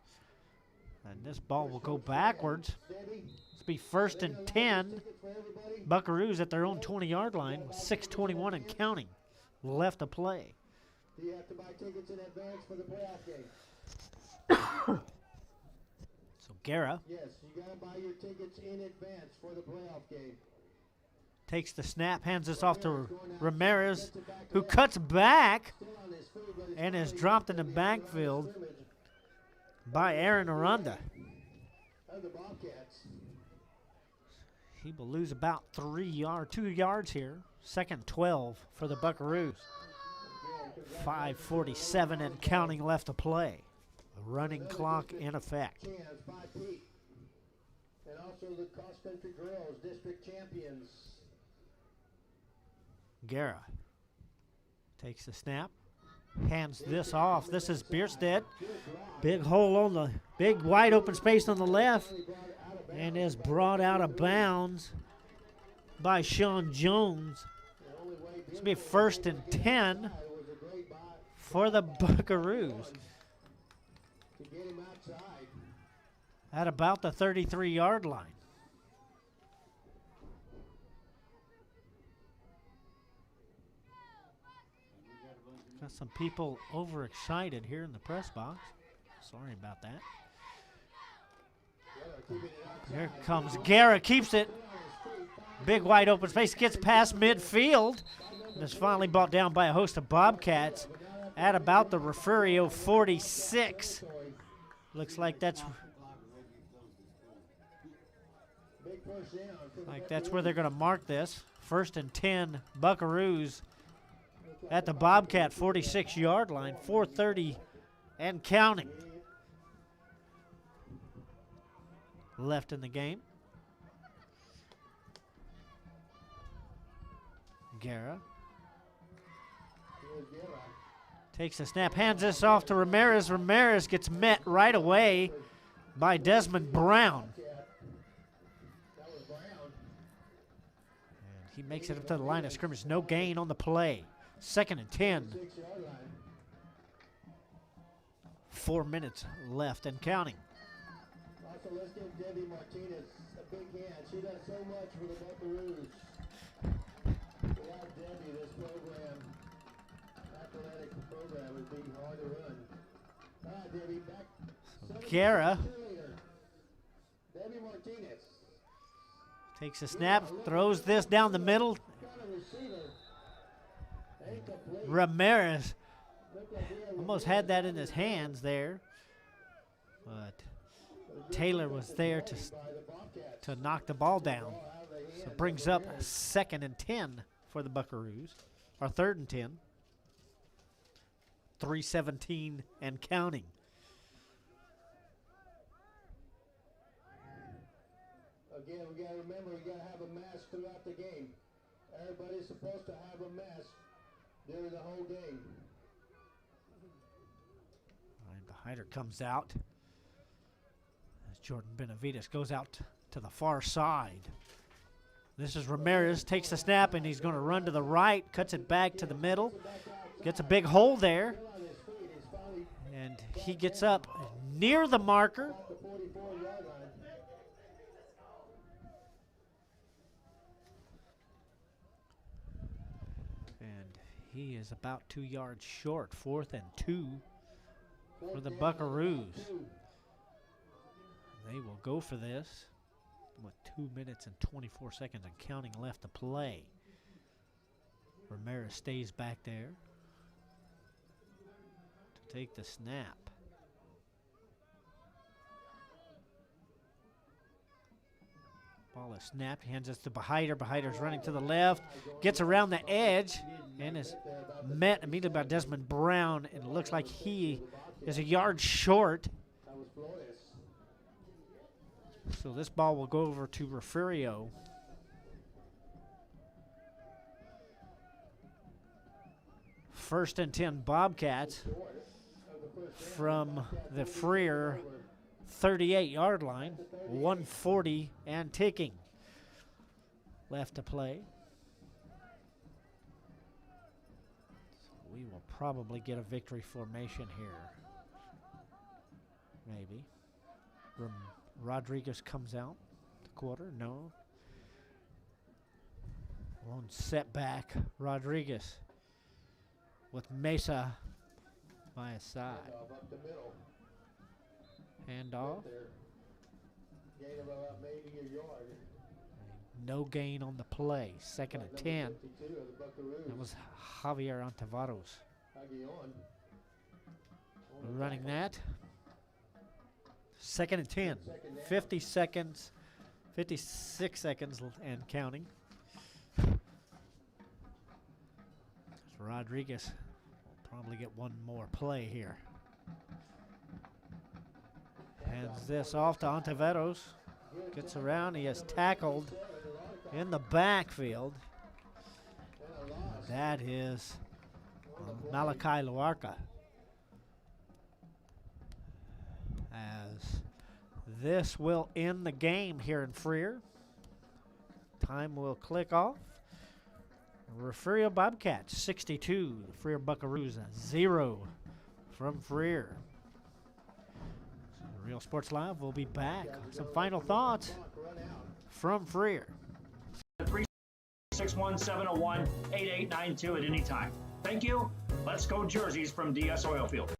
And this ball will go backwards. It's be 1st and 10. Buckaroos at their own 20-yard line with 6:21 and counting left to play. Do you have to buy tickets in advance for the playoff game? So Guerra Yes, you got to buy your tickets in advance for the playoff game. takes the snap, hands this off to Ramirez, who cuts back and is dropped in the backfield by Aaron Aranda. He will lose about 2 yards here. 2nd 12 for the Buckaroos. 5:47 and counting left to play. A running clock in effect. And also the cross-country girls district champions. Guerra takes the snap, hands this off. This is Bierstedt. Big hole on the big wide open space on the left, and is brought out of bounds by Sean Jones. This will be 1st and 10 for the Buckaroos at about the 33-yard line. Got some people overexcited here in the press box. Sorry about that. Here comes Guerra, keeps it. Big wide open space, gets past midfield, and is finally brought down by a host of Bobcats at about the Refugio 46. Looks like that's where they're going to mark this. 1st and 10 Buckaroos at the Bobcat 46-yard line. 4:30 and counting left in the game. Guerra takes a snap, hands this off to Ramirez. Ramirez gets met right away by Desmond Brown. And he makes it up to the line of scrimmage. No gain on the play. 2nd and 10. 4 minutes left and counting. Also, let's give Debbie Martinez a big hand. She does so much for the Buckaroos. Without Debbie, this athletic program would be hard to run. All right, Debbie, back. Guerra Debbie Martinez takes a snap, throws this down the middle. Ramirez almost had that in his hands there, but Taylor was there to knock the ball down. So it brings up 2nd and 10 for the Buckaroos, or 3rd and 10. 3:17 and counting. Again, we got to remember, we got to have a mask throughout the game. Everybody's supposed to have a mask during the whole game. And the hider comes out as Jordan Benavides goes out to the far side. This is Ramirez, takes the snap, and he's going to run to the right, cuts it back to the middle, gets a big hole there, and he gets up near the marker He is about 2 yards short. 4th and 2 for the Buckaroos. They will go for this with 2 minutes and 24 seconds and counting left to play. Ramirez stays back there to take the snap. Ball is snapped, hands it to Bahider. Bahider's running to the left, gets around the edge, and is met immediately by Desmond Brown, and it looks like he is a yard short. So this ball will go over to Refugio. First and 10 Bobcats from the Freer 38-yard line. 140 and ticking left to play. So we will probably get a victory formation here. Maybe. Rodriguez comes out the quarter. No. Lone setback. Rodriguez with Mesa by his side. Handoff. No gain on the play. 2nd and 10. That was Javier Ontiveros running that. 2nd and 10. 50 seconds. 56 seconds and counting. Rodriguez will probably get one more play here. Hands this off to Ontiveros. Gets around. He is tackled in the backfield. That is Malachi Luarca. As this will end the game here in Freer. Time will click off. Refugio Bobcats 62. The Freer Buckaroos 0 from Freer. Real Sports Live will be back. Some final thoughts from Freer. 361-701-8892 at any time. Thank you. Let's go jerseys from DS Oilfield.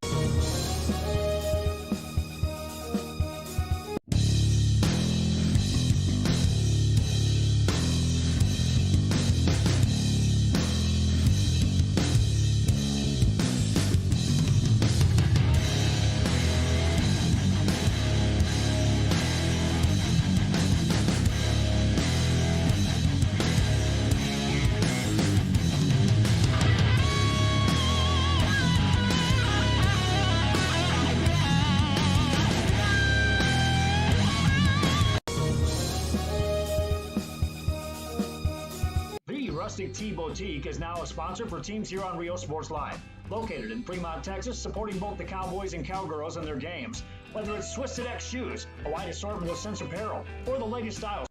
Tea Boutique is now a sponsor for teams here on Rio Sports Live. Located in Fremont, Texas, supporting both the Cowboys and Cowgirls in their games. Whether it's Twisted X shoes, a wide assortment of Sense apparel, or the latest styles.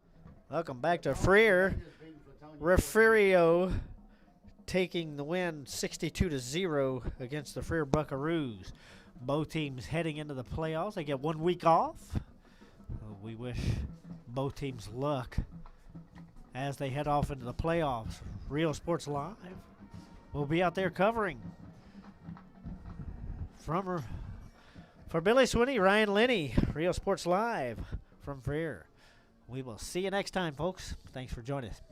Welcome back to Freer. Refugio taking the win 62-0 against the Freer Buckaroos. Both teams heading into the playoffs. They get 1 week off. We wish both teams luck as they head off into the playoffs. Real Sports Live will be out there covering. For Billy Swinney, Ryan Linney, Real Sports Live from Freer. We will see you next time, folks. Thanks for joining us.